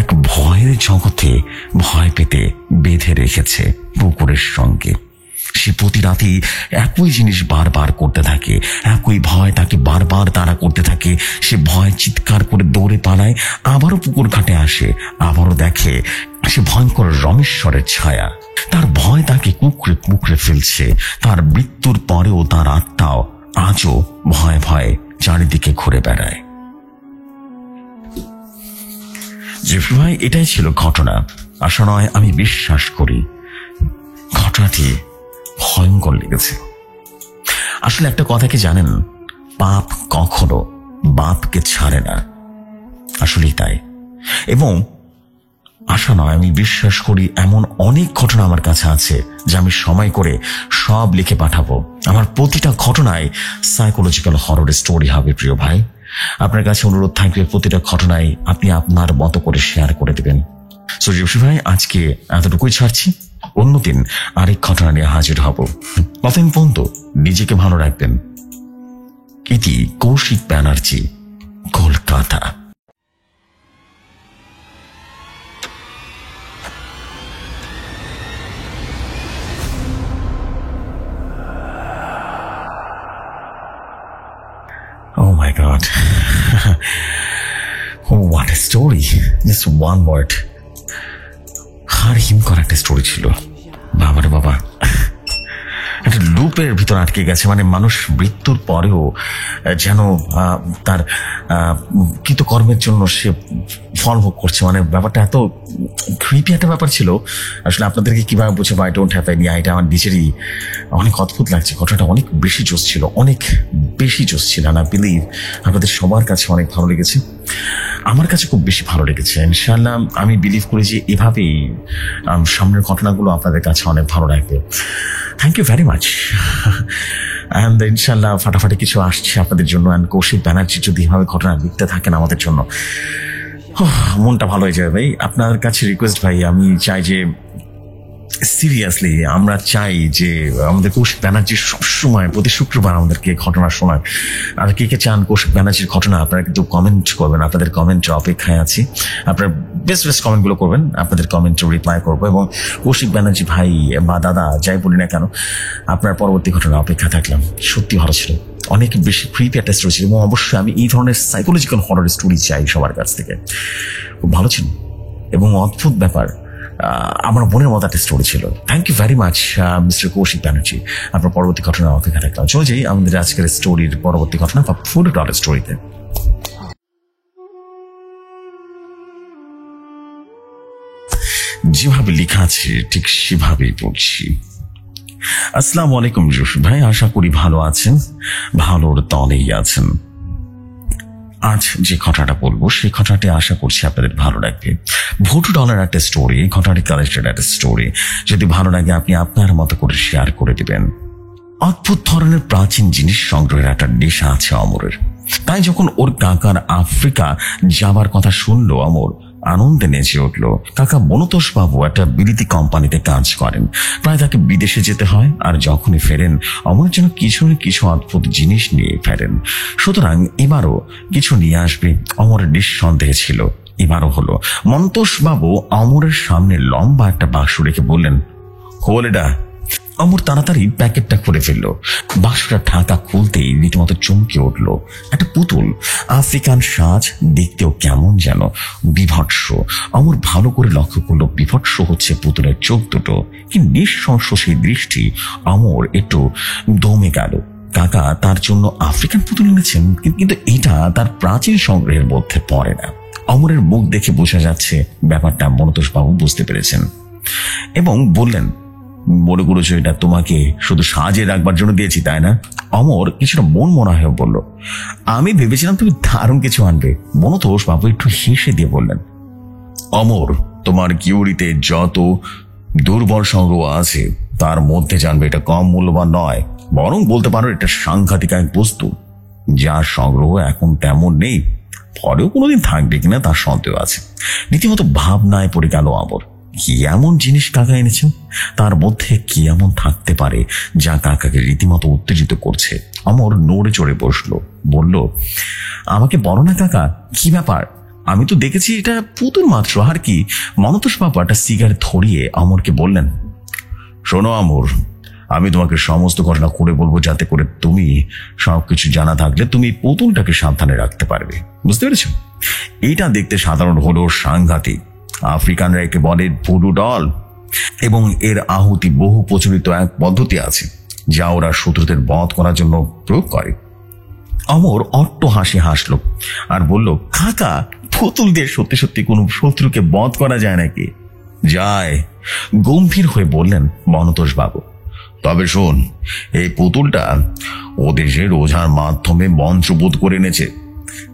S2: এক ভয়ের জগতে ভয় পেতে বেঁধে রেখেছে পুকুরের সঙ্গে। সে প্রতি রাতেই একই জিনিস বারবার করতে থাকে, একই ভয় তাকে বারবার তাড়া করতে থাকে। সে ভয় চিৎকার করে দৌড়ে পালায়, আবারও পুকুর ঘাটে আসে, আবারও দেখে সে ভয়ঙ্কর রমেশ্বরের ছায়া। তার ভয় তাকে কুকড়ে কুকড়ে ফেলছে। তার মৃত্যুর পরেও তার আত্মাও আজও ভয়ে ভয়ে চারিদিকে ঘুরে বেড়ায়। জিফু ভাই, এটাই ছিল ঘটনা। আশা নয়, আমি বিশ্বাস করি ঘটনাটি ভয়ঙ্কর লেগেছে। আসলে একটা কথা কি জানেন, পাপ কখনো বাপকে ছাড়ে না, আসলেই তাই। এবং আশা নয়, আমি বিশ্বাস করি এমন অনেক ঘটনা আমার কাছে আছে যা আমি সময় করে সব লিখে পাঠাবো। আমার প্রতিটা ঘটনায় সাইকোলজিক্যাল হরর স্টোরি হবে প্রিয় ভাই। আপনার কাছে অনুরোধ থাকবে প্রতিটা ঘটনায় আপনি আপনার মতো করে শেয়ার করে দেবেন। সো জিফু ভাই, আজকে এতটুকুই ছাড়ছি, অন্যদিন আরেক ঘটনা নিয়ে হাজির হব। ততদিন পর্যন্ত নিজেকে ভালো রাখবেন। ইতি Kaushik Banerjee, Kolkata. Oh my God. What a story. Just one word. হার হিম করা একটা স্টোরি ছিল। বাবারে বাবা, একটা লুক লুপের ভিতর আটকে গেছে, মানে মানুষ মৃত্যুর পরেও যেন তার কৃতকর্মের জন্য সে ফল ভোগ করছে। মানে ব্যাপারটা এত ক্রিপি একটা ব্যাপার ছিল। আসলে আপনাদেরকে কিভাবে বুঝবো, আই ডোন্ট হ্যাভ আইডিয়া। এটা আমার নিজেরই অনেক অদ্ভুত লাগছে। ঘটনাটা অনেক বেশি জোশ ছিল, অনেক বেশি জোশ ছিল। না বিলিভ আপনাদের সবার কাছে অনেক ভালো লেগেছে, আমার কাছে খুব বেশি ভালো লেগেছে। ইনশাআল্লাহ আমি বিলিভ করি যে এভাবেই সামনের ঘটনাগুলো আপনাদের কাছে অনেক ভালো লাগবে। Thank you very much. And ইনশাআল্লাহ ফাটাফাটি কিছু আসছে আপনাদের জন্য। অ্যান্ড কৌশিক ব্যানার্জি যদি এভাবে ঘটনা লিখতে থাকেন আমাদের জন্য, মনটা ভালো হয়ে যাবে ভাই। আপনার কাছে রিকোয়েস্ট ভাই, আমি চাই যে সিরিয়াসলি আমরা চাই যে আমাদের কৌশিক ব্যানার্জির সবসময় প্রতি শুক্রবার আমাদেরকে ঘটনা শোনায়। আর কে কে চান কৌশিক ব্যানার্জির ঘটনা, আপনারা কিন্তু কমেন্ট করবেন। আপনাদের কমেন্টের অপেক্ষায় আছি। আপনারা বেস্ট কমেন্টগুলো করবেন, আপনাদের কমেন্টে রিপ্লাই করবো। এবং কৌশিক ব্যানার্জি ভাই বা দাদা যাই বলি না কেন, আপনার পরবর্তী ঘটনা অপেক্ষা থাকলাম। সত্যি ভালো ছিল, অনেক বেশি ক্রিপি একটা স্টোরি ছিল। এবং অবশ্যই আমি এই ধরনের সাইকোলজিক্যাল হরর স্টোরি চাই সবার কাছ থেকে। খুব ভালো ছিল এবং অদ্ভুত ব্যাপার, আমার মনের মতো একটা স্টোরি ছিল। Thank you very much mister Kaushik Banerjee. আপনার পরবর্তী ঘটনা অপেক্ষা থাকলাম। চলে যাই আমাদের আজকের স্টোরির পরবর্তী ঘটনা বা ফুড ডলার স্টোরিতে। যেভাবে লেখা আছে ঠিক সেভাবেই পড়ছি। আসসালামু আলাইকুম জোশ ভাই, আশা করি ভালো আছেন, ভালোর তলেই আছেন। আজ যে ঘটনাটা বলবো সেই ঘটনাটি আশা করছি আপনাদের ভালো লাগবে। ভোটু ডলার একটা স্টোরি, ঘটনাটি কালেক্টেড একটা স্টোরি। যদি ভালো লাগে আপনি আপনার মতো করে শেয়ার করে দিবেন। অদ্ভুত ধরনের প্রাচীন জিনিস সংগ্রহের একটা নেশা আছে অমরের। তাই যখন ওর কাকার আফ্রিকা যাবার কথা শুনলো, অমর আনন্দে নেচে উঠল। কাকা বনতোষ বাবু একটা বিলিতি কোম্পানিতে কাজ করেন, প্রায় তাকে বিদেশে যেতে হয়। আর যখনই ফেরেন অমর যেন কিছু না কিছু অদ্ভুত জিনিস নিয়ে ফেরেন। সুতরাং এবারও কিছু নিয়ে আসবে অমরের নিঃসন্দেহে ছিল। এবারও হলো। মন্তোষ বাবু অমরের সামনে লম্বা একটা বাক্স রেখে বললেন, খোল এটা। অমর তাড়াতাড়ি প্যাকেটটা খুলে ফেললো। বাক্সটা ঢাকা খুলতেই রীতিমতো চমকে উঠল। একটা পুতুল, আফ্রিকান সাজ, দেখতেও কেমন যেন বিভৎস। অমর ভালো করে লক্ষ্য করলো বিভৎস হচ্ছে পুতুলের চোখ দুটো, কি নিঃশংস সেই দৃষ্টি। অমর একটু দমে গেল। কাকা তার জন্য আফ্রিকান পুতুল এনেছেন, কিন্তু এটা তার প্রাচীন সংগ্রহের মধ্যে পড়ে না। অমরের মুখ দেখে বোঝা যাচ্ছে ব্যাপারটা মনতোষ বাবু বুঝতে পেরেছেন এবং বললেন, মনে করেছো এটা তোমাকে শুধু সাজে রাখবার জন্য দিয়েছি তাই না? অমর কিছুটা মন মনা হয়ে বলল, আমি ভেবেছিলাম তুমি দারুণ কিছু আনবে। মনতোষ বাবু একটু হেসে দিয়ে বললেন, অমর তোমার কিউরিতে যত দুর্বল সংগ্রহ আছে তার মধ্যে জানবে এটা কম মূল্যবান নয়, বরং বলতে পারো এটা সাংঘাতিক এক বস্তু, যার সংগ্রহ এখন তেমন নেই, পরেও কোনোদিন থাকবে কিনা তার সন্দেহ আছে। রীতিমতো ভাবনায় পড়ে গেল অমর। কি এমন জিনিস কাকা এনেছেন? তার মধ্যে কি এমন থাকতে পারে যা কাকাকে রীতিমতো উত্তেজিত করছে? অমর নড়ে চড়ে বসলো, বলল, আমাকে বলো না কাকা, কি ব্যাপার? আমি তো দেখেছি এটা পুতুল মাত্র, আর কি। মনতোষ বাবু একটা সিগারেট ধরিয়ে অমরকে বললেন, শোনো অমর, আমি তোমাকে সমস্ত ঘটনা করে বলবো, যাতে করে তুমি সবকিছু জানা থাকলে তুমি পুতুলটাকে সাবধানে রাখতে পারবে। বুঝতে পেরেছ? এটা দেখতে সাধারণ হলেও সাংঘাতিক। আফ্রিকানরা একে বলে ভুডু ডল এবং এর আহুতি বহু প্রচলিত এক পদ্ধতি আছে যা ওরা শত্রুদের বধ করার জন্য প্রয়োগ করে। অমর অট্ট হাসি হাসল আর বলল, কাকা, পুতুল দিয়ে সত্যি সত্যি কোনো শত্রুকে বধ করা যায় নাকি? যায়, গম্ভীর হয়ে বললেন মনতোষ বাবু। তবে শোন, এই পুতুলটা ও দেশের ওঝার মাধ্যমে মন্ত্রবোধ করে এনেছে।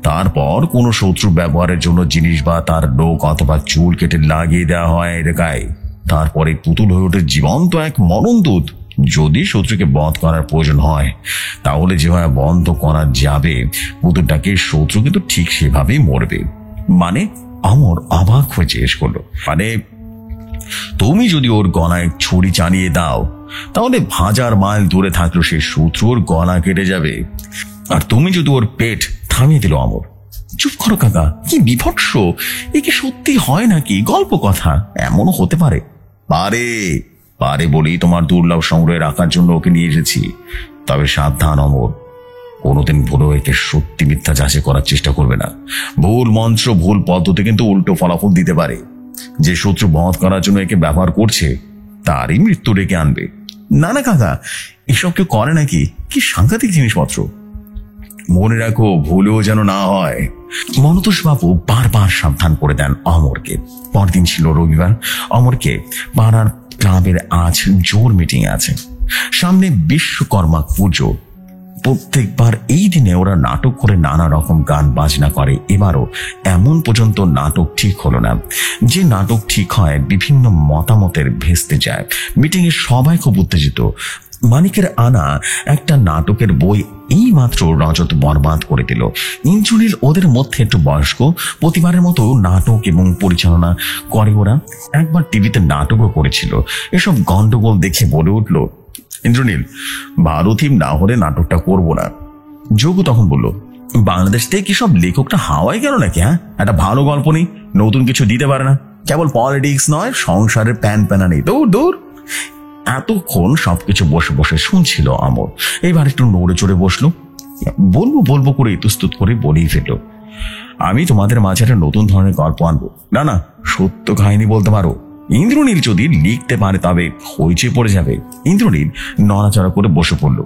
S2: তারপর কোন শত্রু ব্যবহারের জন্য জিনিস বা তার লোক অথবা চুল কেটে লাগিয়ে দেওয়া হয় এর গায়ে। তারপরে পুতুল হয়ে ওঠে জীবন্ত এক মরণদূত। যদি শত্রুকে বধ করার প্রয়োজন হয় তাহলে যেভাবে বন্ধ করা যাবে পুতুলটাকে, শত্রু কিন্তু ঠিক সেভাবেই মরবে। মানে? অমর অবাক হয়ে জিজ্ঞেস করলো, মানে তুমি যদি ওর গলায় ছুরি চালিয়ে দাও তাহলে 1000 মাইল দূরে থাকলেও সেই শত্রুর গলা কেটে যাবে, আর তুমি যদি ওর পেট থামিয়ে দিল। অমর, চুপ করো কাকা, কি বিভৎস! এ কি সত্যি হয় নাকি গল্প কথা? এমনও হতে পারে? পারে, পারে বলেই তোমার দুর্লভ সংগ্রহে রাখার জন্য ওকে নিয়ে এসেছি। তবে সাবধান অমর, কোনোদিন ভুলেও একে সত্যি মিথ্যা যাচাই করার চেষ্টা করবে না। ভুল মন্ত্র, ভুল পদ্ধতি কিন্তু উল্টো ফলাফল দিতে পারে। যে শত্রু বধ করার জন্য একে ব্যবহার করছে তারই মৃত্যু ডেকে আনবে।
S3: না না কাকা, এসব কেউ করে নাকি? কি সাংঘাতিক জিনিসপত্র। মনে রাখো, ভুলেও যেন না হয়।
S2: মনতোষ বাবু বারবার সাবধান করে দেন অমরকে। পরদিন ছিল রবিবার। অমরকে পাড়ার ক্লাবের আজ জোর মিটিং আছে। সামনে বিশ্বকর্মা পুজো। প্রত্যেকবার এই দিনে ওরা নাটক করে নানা রকম গান বাজনা করে। এবারও এমন পর্যন্ত নাটক ঠিক হলো না। যে নাটক ঠিক হয় বিভিন্ন মতামতের ভেস্তে যায়। মিটিং এ সবাই খুব উত্তেজিত। মানিকের আনা একটা নাটকের বই এই মাত্র রজত বরবাদ করে দিল। ইন্দ্রনীল ওদের মধ্যে একটু বয়স্ক। প্রতিবারের মতো নাটক এবং পরিচালনা করে ওরা। একবার টিভিতে নাটকও করেছিল। এসব গন্ডগোল দেখে বলে উঠল,
S3: ইন্দ্রনীল, ভালো থিম না হলে নাটকটা করব না। যোগু তখন বলল, বাংলাদেশ থেকে কি সব লেখকটা হাওয়াই গেল নাকি? হ্যাঁ, একটা ভালো গল্প নেই, নতুন কিছু দিতে পারে না, কেবল পলিটিক্স নয়, সংসারের প্যান প্যানা নেই। দূর দূর।
S2: এতক্ষণ সবকিছু বসে বসে শুনছিল অমর। এবার একটু নড়ে চড়ে বসলো। বলবো বলবো করে ইতস্তত করে বলেই ফেললো,
S3: আমি তোমাদের মাঝে একটা নতুন ধরনের গল্প আনবো। না না, সত্য কাহিনী বলতে পারো। ইন্দ্রনীল যদি লিখতে পারে তবে হইচে পড়ে যাবে। ইন্দ্রনীল নড়াচড়া করে বসে পড়ল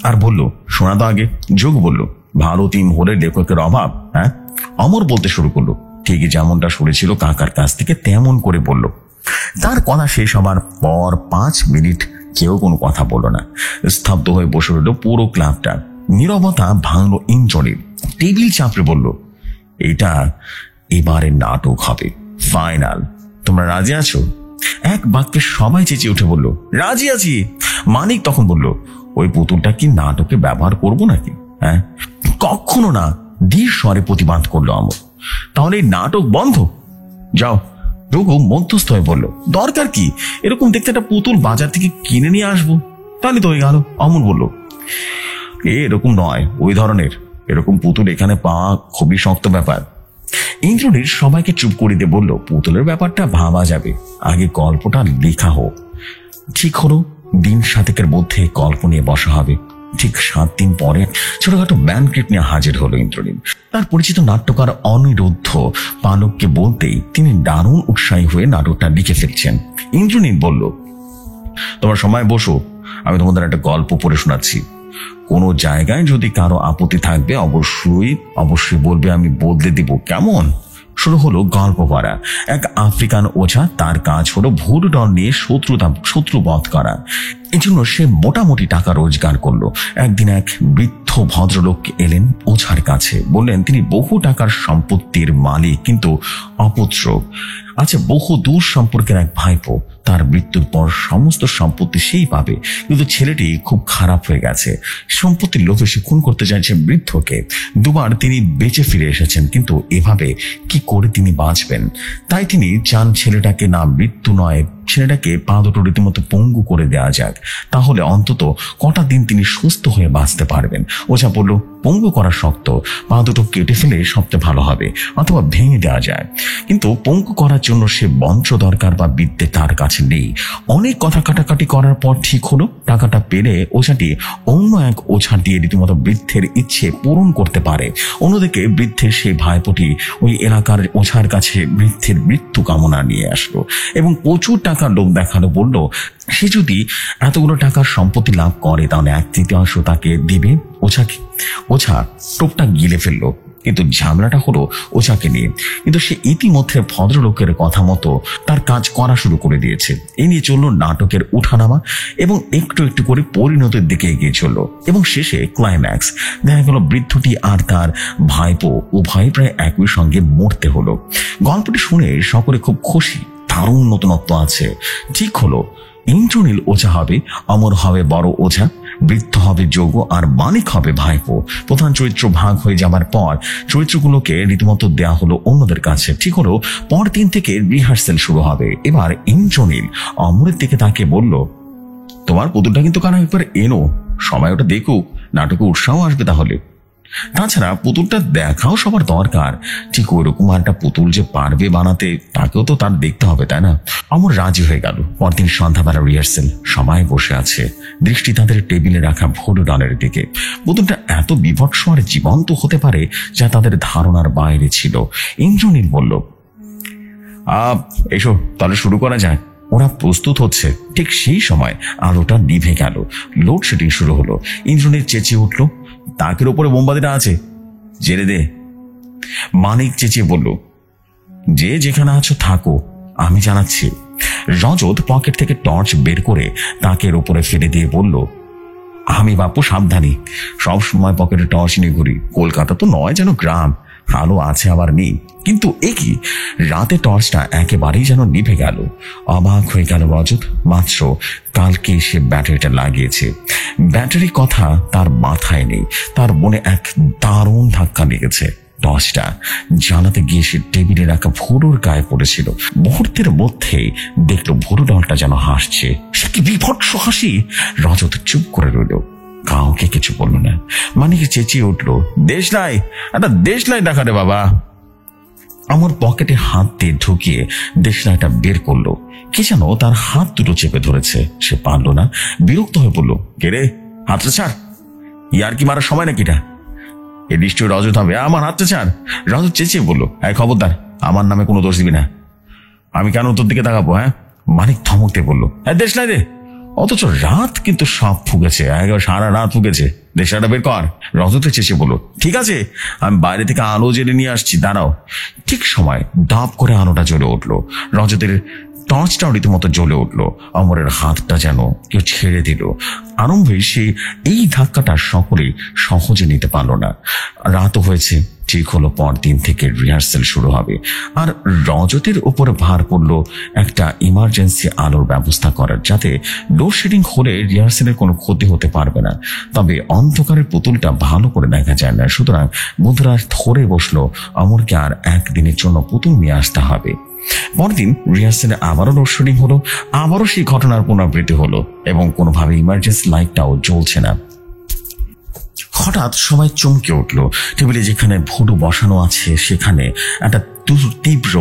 S3: আর বলল, শোনা তো আগে। যোগ বলল, ভালো টিম হলে লেখকের অভাব। হ্যাঁ। অমর বলতে শুরু করলো, ঠিকই যেমনটা শুনেছিল কাকার কাছ থেকে তেমন করে বলল। তার কথা শেষ হবার পর 5 মিনিট কেউ কোনো কথা বলল না। স্তব্ধ হয়ে বসে রইল পুরো ক্লাবটা। নীরবতা ভাঙল ইন্দ্রনীল। টেবিল চাপড়ে বলল, এটা এবারের নাটক হবে, ফাইনাল। তোমরা রাজি আছো? এক বাক্যে সবাই চেঁচিয়ে উঠে বলল, রাজি আছি। মানিক তখন বলল, ওই পুতুলটা কি নাটকে ব্যবহার করব নাকি? হ্যাঁ, কখনো না। ধীর স্বরে প্রতিবাদ করলো অমর। তাহলে এই নাটক বন্ধ। যাও। রঘু মধ্যস্থ হয়ে বলল, দরকার কি? এরকম দেখতে একটা পুতুল বাজার থেকে কিনে নিয়ে আসবো, তাহলে তো হয়ে গেল। অমর বলল, এরকম নয়, ওই ধরনের। এরকম পুতুল এখানে পাওয়া খুবই শক্ত ব্যাপার। ইন্দ্রনীল সবাইকে চুপ করে দিয়ে বলল, পুতুলের ব্যাপারটা ভাবা যাবে, আগে গল্পটা লেখা হোক। ঠিক হলো, দিন 7 মধ্যে গল্প নিয়ে বসা হবে। ঠিক 7 দিন পরে ছোটখাটো ম্যানক্রিট নিয়ে হাজির হলো ইন্দ্রনীল। তার পরিচিত নাট্যকার অনিরুদ্ধ পালককে বলতেই তিনি দারুণ উৎসাহী হয়ে নাটকটা লিখে ফেলছেন। ইন্দ্রনীল বলল, তোমার সময় বসো, আমি তোমাদের একটা গল্প পড়ে শোনাচ্ছি। কোনো জায়গায় যদি কারো আপত্তি থাকবে অবশ্যই বলবে, আমি বদলে দিব, কেমন? শুরু হলো গল্প পড়া। এক আফ্রিকান ওঝা, তার কাজ হলো ভুল ডর নিয়ে শত্রু বধ করা। এজন্য সে মোটামুটি টাকা রোজগার করলো। একদিন এক বৃদ্ধ ভদ্রলোক এলেন ওঝার কাছে। বললেন, তিনি বহু টাকার সম্পত্তির মালিক, কিন্তু অপুত্রক। আচ্ছা, বহু দূর সম্পর্কের এক ভাইপো। তার মৃত্যুর পর সমস্ত সম্পত্তি সেই পাবে, কিন্তু ছেলেটি খুব খারাপ হয়ে গেছে। সম্পত্তির লোভে সে খুন করতে চাইছে বৃদ্ধকে। 2 বার তিনি বেঁচে ফিরে এসেছেন, কিন্তু এভাবে কি করে তিনি বাঁচবেন? তাই তিনি চান ছেলেটাকে না মৃত্যু নয়, ছেলেটাকে পা দুটো রীতিমতো পঙ্গু করে দেওয়া যাক। তাহলে অন্তত কটা দিন তিনি সুস্থ হয়ে বাঁচতে পারবেন। ওঝা বলল, পঙ্গু করা শক্ত, পা দুটো কেটে ফেলে সবচেয়ে ভালো হবে, অথবা ভেঙে দেওয়া যায়। কিন্তু পঙ্গু করার জন্য সে মন্ত্র দরকার বা বিদ্যে তার কাছে নেই। অনেক কথা কাটাকাটি করার পর ঠিক হলো, টাকাটা পেলে ওঝাটি অন্য এক ওঝা দিয়ে রীতিমতো বৃদ্ধের ইচ্ছে পূরণ করতে পারে। অন্যদিকে বৃদ্ধের সেই ভাইপোটি ওই এলাকার ওঝার কাছে বৃদ্ধের মৃত্যু কামনা নিয়ে আসলো এবং প্রচুর টাকার লোভ দেখালো। বলল, সে যদি এতগুলো টাকার সম্পত্তি লাভ করে তাহলে 1/3 তাকে দিবে। ওঝা টোপটা গিলে ফেললো, কিন্তু ঝামেলাটা হলো ওঝাকে নিয়ে। কিন্তু সে ইতিমধ্যে ভদ্রলোকের কথা মতো তার কাজ করা শুরু করে দিয়েছে। এই নিয়ে চললো নাটকের উঠানামা এবং একটু একটু করে পরিণতির দিকে এগিয়ে চললো এবং শেষে ক্লাইম্যাক্স। দেখা গেল বৃদ্ধটি আর তার ভাইপো উভয় প্রায় একই সঙ্গে মরতে হলো। গল্পটি শুনে সকলে খুব খুশি। দারুণ নতুনত্ব আছে। ঠিক হলো, ইন্দ্রনীল ওঝা হবে, অমর হবে বড় ওঝা, বৃদ্ধ হবে যোগ, আর মানিক হবে ভাইপো। প্রধান চরিত্র ভাগ হয়ে যাবার পর চরিত্রগুলোকে রীতিমতো দেয়া হলো অন্যদের কাছে। ঠিক হলো, পরদিন থেকে রিহার্সেল শুরু হবে। এবার ইন্দ্রনীল অমরের দিকে তাকে বলল, তোমার পুতুলটা কিন্তু কারণ একবার এনো, সবাই ওটা দেখুক, নাটকে উৎসাহ আসবে। তাহলে তাছাড়া পুতুলটা দেখাও সবার দরকার। ঠিক ওইরকম একটা পুতুল যে পারবে বানাতে, তাকেও তো তার দেখতে হবে, তাই না? অমর রাজি হয়ে গেল। পরদিন সন্ধ্যাবেলা রিহার্সেল। সবাই বসে আছে, দৃষ্টি তাদের টেবিলে রাখা ভোডু ডলের দিকে। পুতুলটা এত বিভৎস আর জীবন্ত হতে পারে যা তাদের ধারণার বাইরে ছিল। ইন্দ্রনীল বলল, এসো তাহলে শুরু করা যায়। ওরা প্রস্তুত হচ্ছে, ঠিক সেই সময় আলোটা নিভে গেল। লোডশেডিং শুরু হলো। ইন্দ্রনীল চেঁচিয়ে উঠল, তাকের ওপরে মোমবাতিটা আছে, জেলে দে। মানিক চেঁচিয়ে বলল, যে যেখানে আছো থাকো, আমি জানাচ্ছি। রজত পকেট থেকে টর্চ বের করে তাকের ওপরে ফেলে দিয়ে বলল, আমি বাপু সাবধানী, সবসময় পকেটে টর্চ নিয়ে ঘুরি। কলকাতা তো নয় যেন গ্রাম, আলো আছে আবার নেই। কিন্তু এ কি, রাতে টর্চটা একেবারেই যেন নিভে গেল। অবাক হয়ে গেল রজত। মাত্র কালকে সে ব্যাটারিটা লাগিয়েছে। ব্যাটারির কথা তার মাথায় নেই। তার মনে এক দারুণ ধাক্কা লেগেছে। টর্চটা জ্বালাতে গিয়ে সে টেবিলে রাখা ভুরুর গায়ে পড়েছিল। মুহূর্তের মধ্যেই দেখলো ভুরু ডলটা যেন হাসছে। সে কি বিভৎস হাসি! রজত চুপ করে রইল, কাউকে কিছু বলল না। মানিক চেঁচিয়ে উঠল, দেশলাই, একটা দেশলাই দেখা রে বাবা। আমার পকেটে হাত দিয়ে ঢুকিয়ে দেশলাইটা বের করলো। কি যেন তার হাত দুটো চেপে ধরেছে। সে পারল না, বিরক্ত হয়ে বলল, কে রে, হাতটা ছাড়। ইয়ার কি মারার সময় নাকিটা? এ নিশ্চয়ই রজত হবে, আমার হাতটা ছাড়। রজত চেঁচিয়ে বলল, এই খবরদার, আমার নামে কোনো দোষ দিবি না। আমি কেন তোর দিকে তাকাবো? হ্যাঁ? মানিক ধমক দিয়ে বলল, হ্যাঁ দেশলাই রে। অথচ রাত কিন্তু সব ফুগেছে, একবার সারা রাত ফুগেছে। দেশলাইটা বের কর। রজতে চেঁচিয়ে বলল, ঠিক আছে, আমি বাইরে থেকে আলো জেলে নিয়ে আসছি, দাঁড়াও। ঠিক সময় ডাব করে আলোটা জ্বলে উঠলো। রজতের টর্চটাও রীতিমতো জ্বলে উঠলো। অমরের হাতটা যেন কেউ ছেড়ে দিল। আরম্ভে সে এই ধাক্কাটা সকলেই সহজে নিতে পারল না। রাতও হয়েছে, ঠিক হলো পরদিন থেকে রিহার্সেল শুরু হবে। আর রজতের উপরে ভার পড়লো একটা ইমার্জেন্সি আলোর ব্যবস্থা করার, যাতে লোডশেডিং হলে রিহার্সেলের কোনো ক্ষতি হতে পারবে না। তবে অন্ধকারের পুতুলটা ভালো করে দেখা যায় না, সুতরাং বন্ধুরা ধরে বসলো অমরকে আর একদিনের জন্য পুতুল নিয়ে আসতে হবে। পরদিন রিহার্সেলে আবারও লোডশেডিং হলো। আবারও সেই ঘটনার পুনরাবৃত্তি হলো এবং কোনোভাবে ইমার্জেন্সি লাইটটাও জ্বলছে না। হঠাৎ সবাই চমকে উঠলো। টেবিলে যেখানে ভুরু বসানো আছে সেখানে একটা তীব্র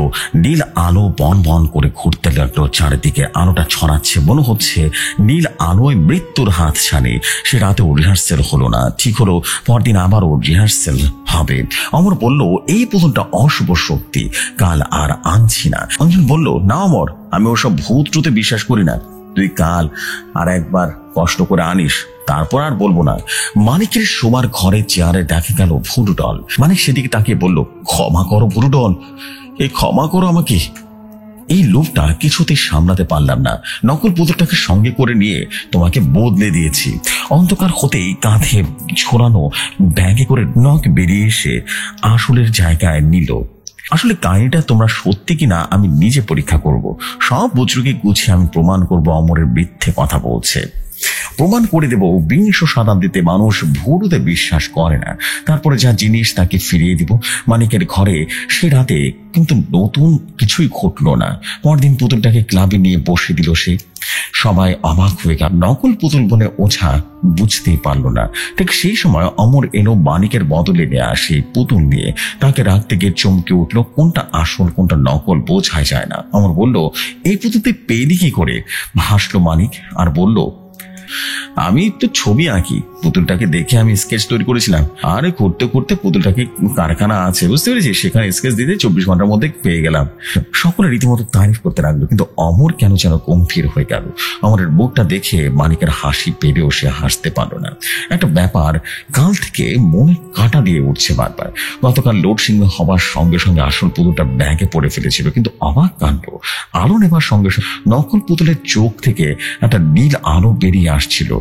S3: নীল আলো বন বন করে ঘুরতে লাগলো। চারিদিকে আলোটা ছড়াচ্ছে, মনে হচ্ছে নীল আলোয় মৃত্যুর হাত ছাড়ে। সে রাতেও রিহার্সেল হলো না। ঠিক হলো পরদিন আবারও রিহার্সেল হবে। অমর বলল, এই পুতুলটা অশুভ শক্তি, কাল আর আনছি না। অঞ্জন বলল, না অমর, আমি ওসব ভূত টুতে বিশ্বাস করি না। তুই কাল আর একবার কষ্ট করে আনিস, তারপর আর বলবো না। মানিকের শোবার ঘরে চেয়ারে দেখা গেল ভুরু ডল। মানিক সেদিকে তাকিয়ে বলল, ক্ষমা করো ভুরু ডল, এই ক্ষমা করো আমাকে। এই লোভটা কিছুতেই সামলাতে পারলাম না। নকল পুতুলটাকে সঙ্গে করে নিয়ে তোমাকে বদলে দিয়েছি। অন্ধকার হতেই কাঁধে ছোড়ানো ব্যাগে করে নখ বেরিয়ে এসে আসলের জায়গায় নিল। আসলে কাহিনীটা তোমরা সত্যি কিনা আমি নিজে পরীক্ষা করব। সব বজ্রকে গুছিয়ে আমি প্রমাণ করব অমরের মিথ্যে কথা বলছে। প্রমাণ করে দেব বিংশ শতাব্দীতে মানুষ ভুরুতে বিশ্বাস করে না। তারপরে যা জিনিস তাকে ফিরিয়ে দিব। মানিকের ঘরে সে রাতে কিন্তু নতুন কিছুই ঘটলো না। পরদিন পুতুলটাকে ক্লাবে নিয়ে বসে দিল সে। সবাই অবাক হয়ে গেল। নকল পুতুল বলে ওঝা বুঝতেই পারলো না। ঠিক সেই সময় অমর এলো মানিকের বদলে নেওয়া সেই পুতুল নিয়ে। তাকে রাখতে গিয়ে চমকে উঠলো, কোনটা আসল কোনটা নকল বোঝাই যায় না। অমর বলল, এই পুতুলতে পেলি কি করে? হাসলো মানিক আর বলল, আমি তো ছবি আঁকি, পুতুলটাকে দেখে আমি স্কেচ তৈরি করেছিলাম। আরে করতে করতে পুতুলটাকে কারখানা আছে, বুঝতে পেরেছি, সেখানে স্কেচ দিতে 24 ঘন্টার মধ্যে পেয়ে গেলাম। সকলে রীতিমতো তারিফ করতে লাগলো, কিন্তু অমর কেন যেন গম্ভীর হয়ে গেল। অমরের মুখটা দেখে মানিকের হাসি পেলেও সে হাসতে পারলো না। একটা ব্যাপার কাল থেকে মনে কাটা দিয়ে উঠছে বারবার। গতকাল লোডশেডিং হবার সঙ্গে সঙ্গে আসল পুতুলটা ব্যাগে পড়ে ফেলেছিল, কিন্তু অবাক কাণ্ড, আলো নেবার সঙ্গে সঙ্গে নকল পুতুলের চোখ থেকে একটা নীল আলো বেরিয়ে আসছিল।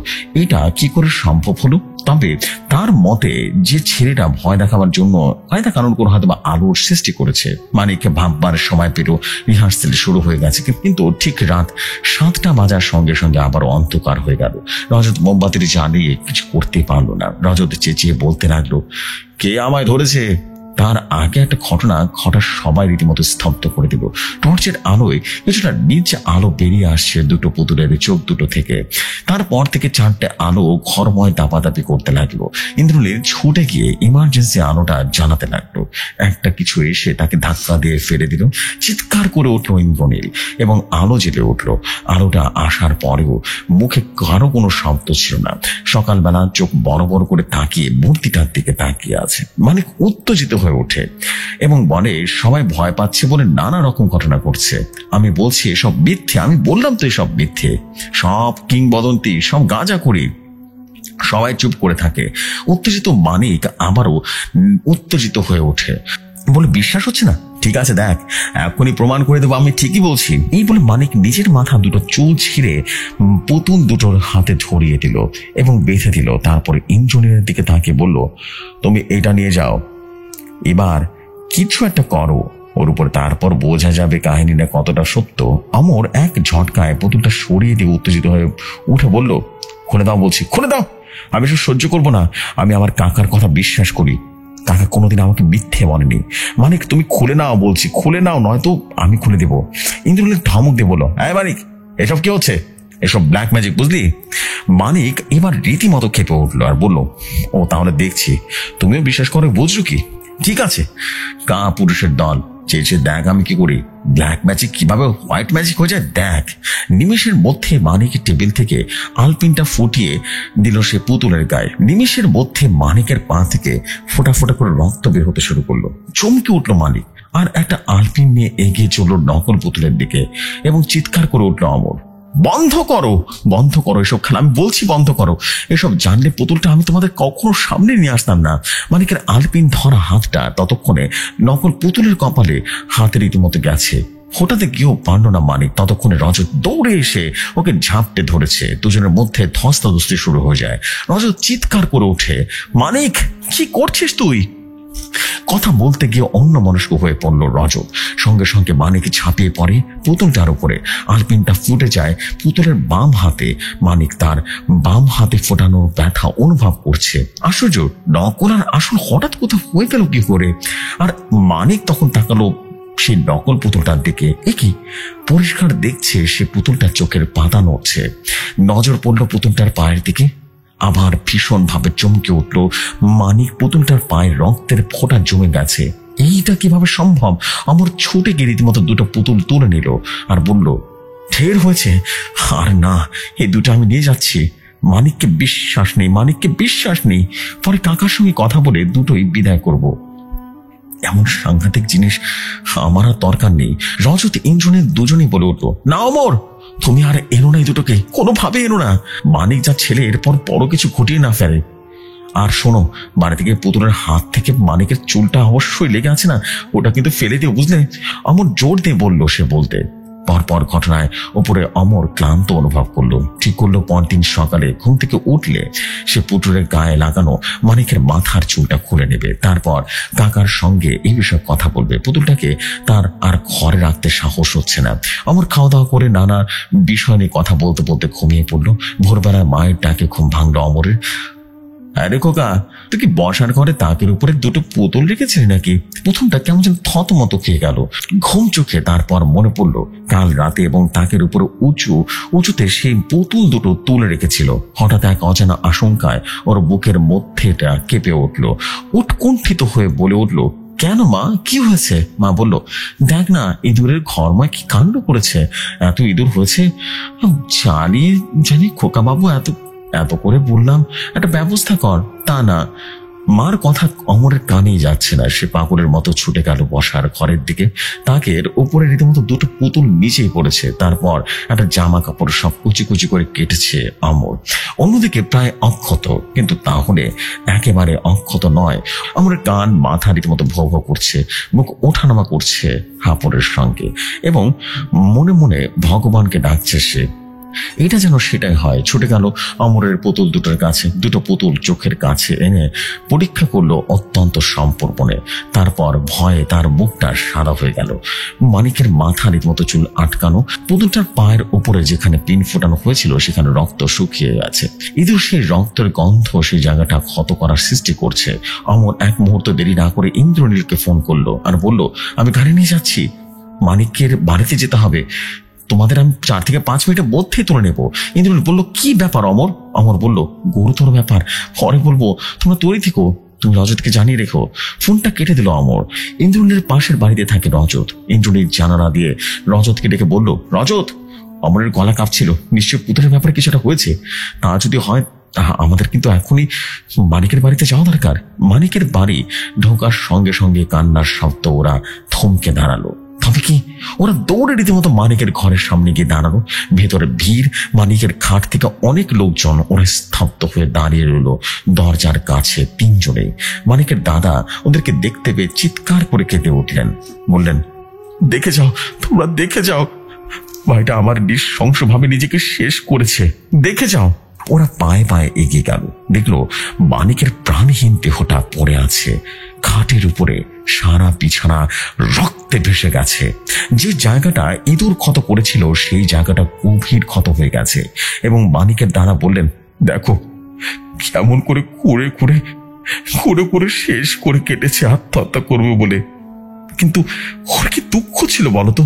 S3: এটা কি করে সম্ভব হলো? তবে তার মতে যে ছেলেটা ভয় দেখাবার জন্য ভয় দেখানোর কোনো হয়তো বা আলোর সৃষ্টি করেছে। মানিককে ভাববার সময় পেল রিহার্সেল শুরু হয়ে গেছে, কিন্তু ঠিক রাত 7টা বাজার সঙ্গে সঙ্গে আবার অন্ধকার হয়ে গেল। রজত মোমবাতির জ্বালিয়ে কিছু করতে পারলো না। রজত চেঁচিয়ে বলতে লাগলো, কে আমায় ধরেছে? তার আগে একটা ঘটনা ঘটার সবাই রীতিমতো স্তব্ধ করে দিল। টর্চের আলোয় কিছুটা নিচে আলো বেরিয়ে আসছে দুটো পুতুলের চোখ দুটো থেকে। তারপর থেকে 4টে আলো ঘরময় দাপাদাপি করতে লাগলো। ইন্দ্রনীল ছুটে গিয়ে ইমার্জেন্সি আলোটা জ্বালাতে লাগলো। একটা কিছু এসে তাকে ধাক্কা দিয়ে ফেলে দিল। চিৎকার করে উঠলো ইন্দ্রনীল এবং আলো জ্বেলে উঠলো। আলোটা আসার পরেও মুখে কারো কোনো শব্দ ছিল না। সকালবেলা চোখ বড় বড় করে তাকিয়ে মূর্তিটার দিকে তাকিয়ে আছে। মানে উত্তেজিত হয়ে হয়ে ওঠে এবং বলে সবাই ভয় পাচ্ছে বলে নানা রকম ঘটনা ঘটছে। আমি বলছি এসব মিথ্যে, আমি বললাম তো এসব মিথ্যে, সব কিংবদন্তি, সব গাঁজাখুরি। সবাই চুপ করে থাকে। উত্তেজিত মানিক আবারও উত্তেজিত হয়ে ওঠে, বলে বিশ্বাস হচ্ছে না? ঠিক আছে দেখ, এখনই প্রমাণ করে দেবো আমি ঠিকই বলছি। এই বলে মানিক নিজের মাথা দুটো চুল ছিঁড়ে পুতুল দুটোর হাতে ধরিয়ে দিল এবং বেঁধে দিল। তারপরে ইন্দ্রনীলের দিকে তাকিয়ে বলল, তুমি এটা নিয়ে যাও, এবার কিছু একটা করো ওর উপরে, তারপর বোঝা যাবে কাহিনীটা কতটা সত্য। অমর এক ঝটকায় পুতুলটা সরিয়ে দিয়ে উত্তেজিত হয়ে উঠে বলল, খুলে দাও বলছি, খুলে দাও, আমি এসব সহ্য করবো না। আমি আমার কাকার কথা বিশ্বাস করি, কাকা কোনোদিন আমাকে মিথ্যে বলেনি। মানিক তুমি খুলে নাও বলছি, খুলে নাও, নয়তো আমি খুলে দেবো। ইন্দ্রনীল ধমক দিয়ে বলল, হ্যাঁ মানিক, এসব কি হচ্ছে? এসব ব্ল্যাক ম্যাজিক বুঝলি? মানিক এবার রীতিমতো খেপে উঠলো আর বলল, ও তাহলে দেখছি তুমিও বিশ্বাস করে বুঝছো কি? ঠিক আছে, কা পুরুষের দল, চেয়েছে দেখ আমি কি করি, ব্ল্যাক ম্যাজিক কিভাবে হোয়াইট ম্যাজিক হয়ে যায় দেখ। নিমেষের মধ্যে মানিকের টেবিল থেকে আলপিনটা ফুটিয়ে দিল সে পুতুলের গায়ে। নিমেষের মধ্যে মানিকের পা থেকে ফোটা ফোটা করে রক্ত বের হতে শুরু করলো। চমকে উঠলো মানিক আর একটা আলপিন নিয়ে এগিয়ে চলল নকল পুতুলের দিকে এবং চিৎকার করে উঠলো অমর, বন্ধ করো, বন্ধ করো এসব খেলা, আমি বলছি বন্ধ করো। এসব জানলে পুতুলটা আমি তোমাদের কখনো সামনে নিয়ে আসতাম না। মানিকের আলপিন ধরা হাতটা ততক্ষণে নকল পুতুলের কপালে হাতে রীতিমতো গেছে। হঠাৎ গিয়েও পারল না মানিক। ততক্ষণে রজত দৌড়ে এসে ওকে ঝাপটে ধরেছে। দুজনের মধ্যে ধস্তাধস্তি শুরু হয়ে যায়। রজত চিৎকার করে ওঠে, মানিক কি করছিস তুই? কথা বলতে গিয়ে অন্য মনস্ক হয়ে পড়ল রজত। সঙ্গে সঙ্গে মানিক ঝাঁপিয়ে পড়ে পুতুলটার উপরে। আলপিনটা ফুটে যায় পুতুলের বাম হাতে। মানিক তার বাম হাতে ফোটানোর ব্যথা অনুভব করছে। আশ্চর্য, নকল আর আসল হঠাৎ কোথাও হয়ে গেল কি করে? আর মানিক তখন তাকালো সেই নকল পুতুলটার দিকে। একই পরিষ্কার দেখছে সে পুতুলটার চোখের পাতা নড়ছে। নজর পড়ল পুতুলটার পায়ের দিকে। আবার ভীষণ ভাবে চমকে উঠল মানিক। পুতুলটার পায়ে রক্তের ফোঁটা জমে গেছে। এইটা কিভাবে সম্ভব? অমর ছুটে গিয়ে রীতিমতো দুটো পুতুল তুলে নিল আর বলল, ঢের হয়েছে, আর না, এই দুটো আমি নিয়ে যাচ্ছি। মানিককে বিশ্বাস নেই, মানিককে বিশ্বাস নেই। পরে কাকার সঙ্গে কথা বলে দুটোই বিদায় করব। এমন সাংঘাতিক জিনিস আমার আর দরকার নেই। রজত ইন্দ্রনীল দুজনেই বলে উঠল, না অমর, তুমি আর এনো না, এই দুটোকে কোনোভাবে এনো না। মানিক যা ছেলে, এরপর বড় কিছু ঘটিয়ে না ফেলে। আর শোনো, বাড়ি থেকে পুতুলের হাত থেকে মানিকের চুলটা অবশ্যই লেগে আছে না, ওটা কিন্তু ফেলে দিও বুঝলে? অমর জোর দিয়ে বলল সে বলতে। পরপর ঘটনায় ওপরে অমর ক্লান্ত অনুভব করলো। ঠিক করলো পরদিন সকালে ঘুম থেকে উঠলে সে পুতুলের গায়ে লাগানো মানিকের মাথার চুলটা খুলে নেবে। তারপর কাকার সঙ্গে এই বিষয়ে কথা বলবে। পুতুলটাকে তার আর ঘরে রাখতে সাহস হচ্ছে না। অমর খাওয়া দাওয়া করে নানা বিষয় নিয়ে কথা বলতে বলতে ঘুমিয়ে পড়লো। ভোরবেলায় মায়ের ডাকে ঘুম ভাঙলো অমরের। আরে খোকা, তুই কি বসার ঘরে তাকের উপরে দুটো পুতুল রেখেছিস নাকি? প্রথমটা কেমন যেন থতমত খেয়ে গেল ঘুম চোখে। তারপর মনে পড়লো কাল রাতে এবং তাকের উপরে উঁচুতে সেই পুতুল দুটো তুলে রেখেছিল। হঠাৎ এক অজানা আশঙ্কায় ওর বুকের মধ্যেটা কেঁপে উঠলো। উৎকণ্ঠিত হয়ে বলে উঠলো, কেন মা, কি হয়েছে? মা বলল, দেখ না, ইঁদুরের ঘরময় কি কাণ্ড করেছে। এত ইঁদুর হয়েছে, জানি খোকা বাবু, এত করে বললাম একটা ব্যবস্থা কর, তা না। মার কথা অমরের কানেই যাচ্ছে না। সে পাগলের মতো ছুটে গেল বসার ঘরের দিকে। তাকের উপরে রীতিমতো দুটো পুতুল নিচেই পড়েছে। তারপর একটা জামা কাপড় সব কুচি কুচি করে কেটেছে অমর। অন্যদিকে প্রায় অক্ষত, কিন্তু তাহলে একেবারে অক্ষত নয়। অমরের কান মাথা রীতিমতো ভো ভো করছে, মুখ ওঠানামা করছে হাঁপড়ের সঙ্গে এবং মনে মনে ভগবানকে ডাকছে সে। এটা যেন সেটাই হয়। ছুটে গেল অমরের পুতুল দুটোর কাছে। দুটো পুতুল চোখের কাছে এনে পরীক্ষা করলো অত্যন্ত সম্পর্পণে। তারপর ভয়ে তার মুখটা সাদা হয়ে গেল। মানিকের মাথা রীতিমতো চুল আটকানো। পুতুলটার পায়ের উপরে যেখানে পিন ফোটানো হয়েছিল সেখানে রক্ত শুকিয়ে গেছে। ইঁদুর সেই রক্তের গন্ধ সেই জায়গাটা ক্ষত করার সৃষ্টি করছে। অমর এক মুহূর্ত দেরি না করে ইন্দ্রনীলকে ফোন করলো আর বলল, আমি গাড়ি নিয়ে যাচ্ছি, মানিকের বাড়িতে যেতে হবে, তোমাদের আমি 4 থেকে 5 মিনিটের মধ্যেই তুলে নেবো। ইন্দ্রনীল বলল, কি ব্যাপার অমর? অমর বলল, গুরুতর ব্যাপার, পরে বলবো, তোমরা তৈরি থেকো, তুমি রজতকে জানিয়ে রেখো। ফোনটা কেটে দিল অমর। ইন্দ্রনীলের পাশের বাড়িতে থাকে রজত। ইন্দ্রনীল জানালা দিয়ে রজতকে ডেকে বলল, রজত, অমরের গলা কাঁপছিল, নিশ্চয় পুতুলের ব্যাপারে কিছুটা হয়েছে। তা যদি হয় আমাদের কিন্তু এখনই মানিকের বাড়িতে যাওয়া দরকার। মানিকের বাড়ি ঢোকার সঙ্গে সঙ্গে কান্নার শব্দ, ওরা থমকে দাঁড়ালো। তবে কি, ওরা দৌড়ে রীতিমতো মানিকের ঘরের সামনে গিয়ে দাঁড়ালো। ভেতরে ভিড়, মানিকের খাট থেকে অনেক লোকজন। ওরা স্তব্ধ হয়ে দাঁড়িয়ে রইল দরজার কাছে তিনজনে। মানিকের দাদা ওদেরকে দেখতে পেয়ে চিৎকার করে কেঁদে উঠলেন, বললেন, দেখে যাও, তোমরা দেখে যাও, ভাইটা আমার নৃশংসভাবে নিজেকে শেষ করেছে, দেখে যাও। ওরা পায়ে পায়ে এগিয়ে গেল, দেখলো মানিকের প্রাণহীন দেহটা পড়ে আছে খাটের উপরে। সারা বিছানা রক্তে ভেসে গেছে। যে জায়গাটা ইঁদুর ক্ষত করেছিল সেই জায়গাটা গভীর ক্ষত হয়ে গেছে। এবং মানিকের দাদা বললেন, দেখো কেমন করে কুড়ে কুড়ে কুড়ে কুড়ে শেষ করে কেটেছে আত্মহত্যা করবে বলে। কিন্তু ওর কি দুঃখ ছিল বলতো?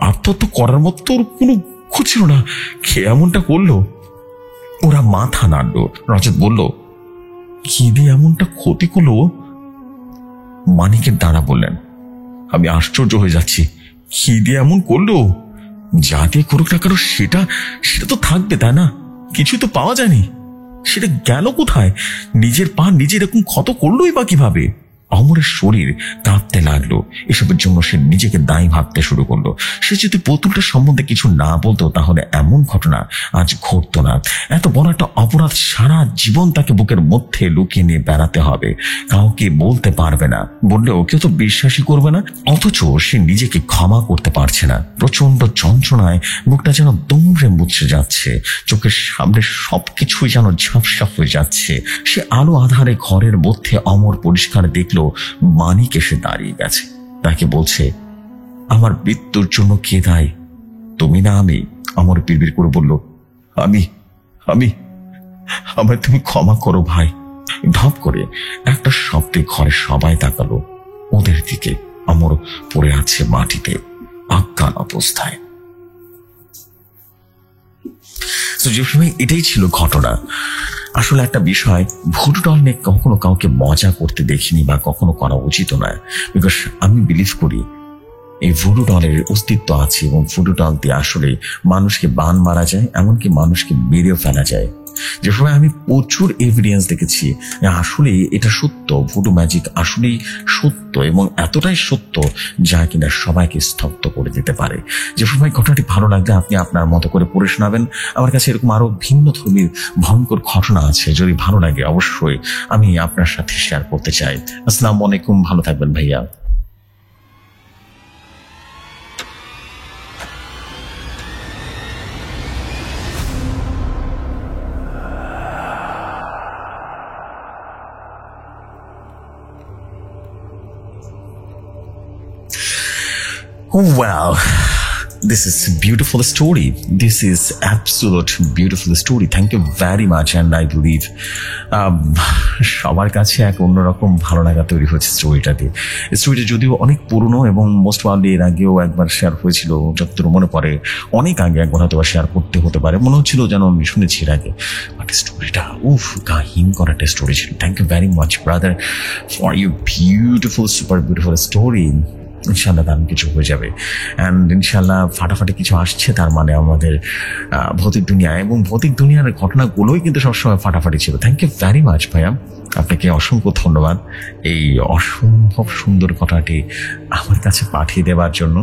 S3: আত্মহত্যা করার মতো ওর কোনো দুঃখ ছিল না, কে এমনটা করলো? ওরা মাথা নাড়ল। রজত বলল, কি দিয়ে এমনটা ক্ষতি করলো? মানিকের দাঁড়া বললেন, আমি আশ্চর্য হয়ে যাচ্ছি, কি দিয়ে এমন করলো? যা দিয়ে করুক না কেন সেটা সেটা তো থাকবে, তাই না? কিছু তো পাওয়া যায়নি, সেটা গেল কোথায়? নিজের পা নিজে এরকম ক্ষত করলোই বা কিভাবে? অমরের শরীর কাঁপতে লাগলো। এসবের জন্য সে নিজেকে দায়ী ভাবতে শুরু করলো। সে যদি পুতুলটার সম্বন্ধে কিছু না বলতো তাহলে এমন ঘটনা আজ ঘটতো না। এত বড় একটা অপরাধ সারা জীবন তাকে বুকের মধ্যে লুকিয়ে নিয়ে বেড়াতে হবে, কাউকে বলতে পারবে না, বললেও কেউ তো বিশ্বাসই করবে না। অথচ সে নিজেকে ক্ষমা করতে পারছে না। প্রচন্ড যন্ত্রণায় বুকটা যেন দৌড়ে মুছে যাচ্ছে, চোখের সামনে সবকিছুই যেন ঝাপসা হয়ে যাচ্ছে। সে আলো আধারে ঘরের মধ্যে অমর পরিষ্কার দেখল মানিক এসে দাঁড়িয়ে গেছে। তাকে বলছে, আমার মৃত্যুর জন্য কে দায়ী, তুমি না আমি? অমর বিড়বিড় করে বলল, আমি আমি আমায় তুমি ক্ষমা করো ভাই। ঢপ করে একটা শব্দে ঘরে সবাই তাকালো ওদের দিকে। অমর পড়ে আছে মাটিতে অজ্ঞান অবস্থায়। যে সময় এটাই ছিল ঘটনা। আসলে একটা বিষয়, ভুডু ডল নিয়ে কখনো কাউকে মজা করতে দেখিনি বা কখনো করা উচিত নয়। বিকজ আমি বিলিভ করি এই ভুডু ডলের অস্তিত্ব আছে এবং ভুডু ডল দিয়ে আসলে মানুষকে বান মারা যায়, এমনকি মানুষকে মেরেও ফেলা যায়। যে সময় আমি প্রচুর এভিডেন্স দেখেছি আসলে এটা সত্য, ভুডু ম্যাজিক আসলেই সত্য এবং এতটাই সত্য যা কিনা সবাইকে স্তব্ধ করে দিতে পারে। যে সময় ঘটনাটি ভালো লাগলে আপনি আপনার মতো করে পড়ে শোনাবেন। আমার কাছে এরকম আরো ভিন্ন ধর্মীর ভয়ঙ্কর ঘটনা আছে, যদি ভালো লাগে অবশ্যই আমি আপনার সাথে শেয়ার করতে চাই। আসসালামু আলাইকুম, ভালো থাকবেন ভাইয়া। Wow, this is a beautiful story. This is absolute beautiful story. Thank you very much, and I believe সবার কাছে এক অন্যরকম ভালো লাগা তৈরি হয়েছে স্টোরিটাতে। স্টোরিটা যদিও অনেক পুরনো এবং মোস্ট প্রবাবলি এর আগেও একবার শেয়ার হয়েছিল, যতদূর মনে পড়ে অনেক আগে একবার হয়তো শেয়ার করতে হতে পারে, মনে হচ্ছিল যেন আমি শুনেছি এর আগে। বাট স্টোরিটা গাহিন করা একটা স্টোরি ছিল। Thank you very much brother for you beautiful, super beautiful story. ইনশাল্লাহ দারুণ কিছু হয়ে যাবে, অ্যান্ড ইনশাল্লাহ ফাটাফাটি কিছু আসছে। তার মানে আমাদের ভৌতিক দুনিয়া এবং ভৌতিক দুনিয়ার ঘটনাগুলোই কিন্তু সবসময় ফাটাফাটি ছিল। থ্যাংক ইউ ভেরি মাচ ভাইয়া, আপনাকে অসংখ্য ধন্যবাদ এই অসম্ভব সুন্দর ঘটনাটি আমার কাছে পাঠিয়ে দেওয়ার জন্য।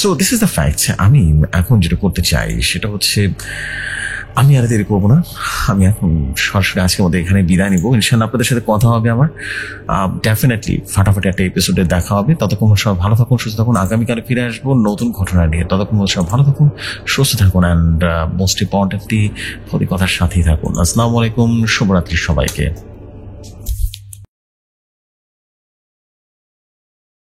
S3: So this is the fact. আমি এখন যেটা করতে চাই সেটা হচ্ছে, আমি আর দেরি করবো না, আমি এখন সরাসরি আজকের মধ্যে এখানে বিদায় নিবো। ইনশাল্লাহ আপনাদের সাথে কথা হবে আমার ডেফিনেটলি ফাটাফাটি একটা এপিসোডে দেখা হবে। ততক্ষণ সব ভালো থাকুন, সুস্থ থাকুন। আগামীকালে ফিরে আসবো নতুন ঘটনা নিয়ে। ততক্ষণ সব ভালো থাকুন, সুস্থ থাকুন, অ্যান্ড মোস্ট ইম্পর্টেন্টলি কথার সাথেই থাকুন। আসসালামু আলাইকুম, শুভরাত্রি সবাইকে।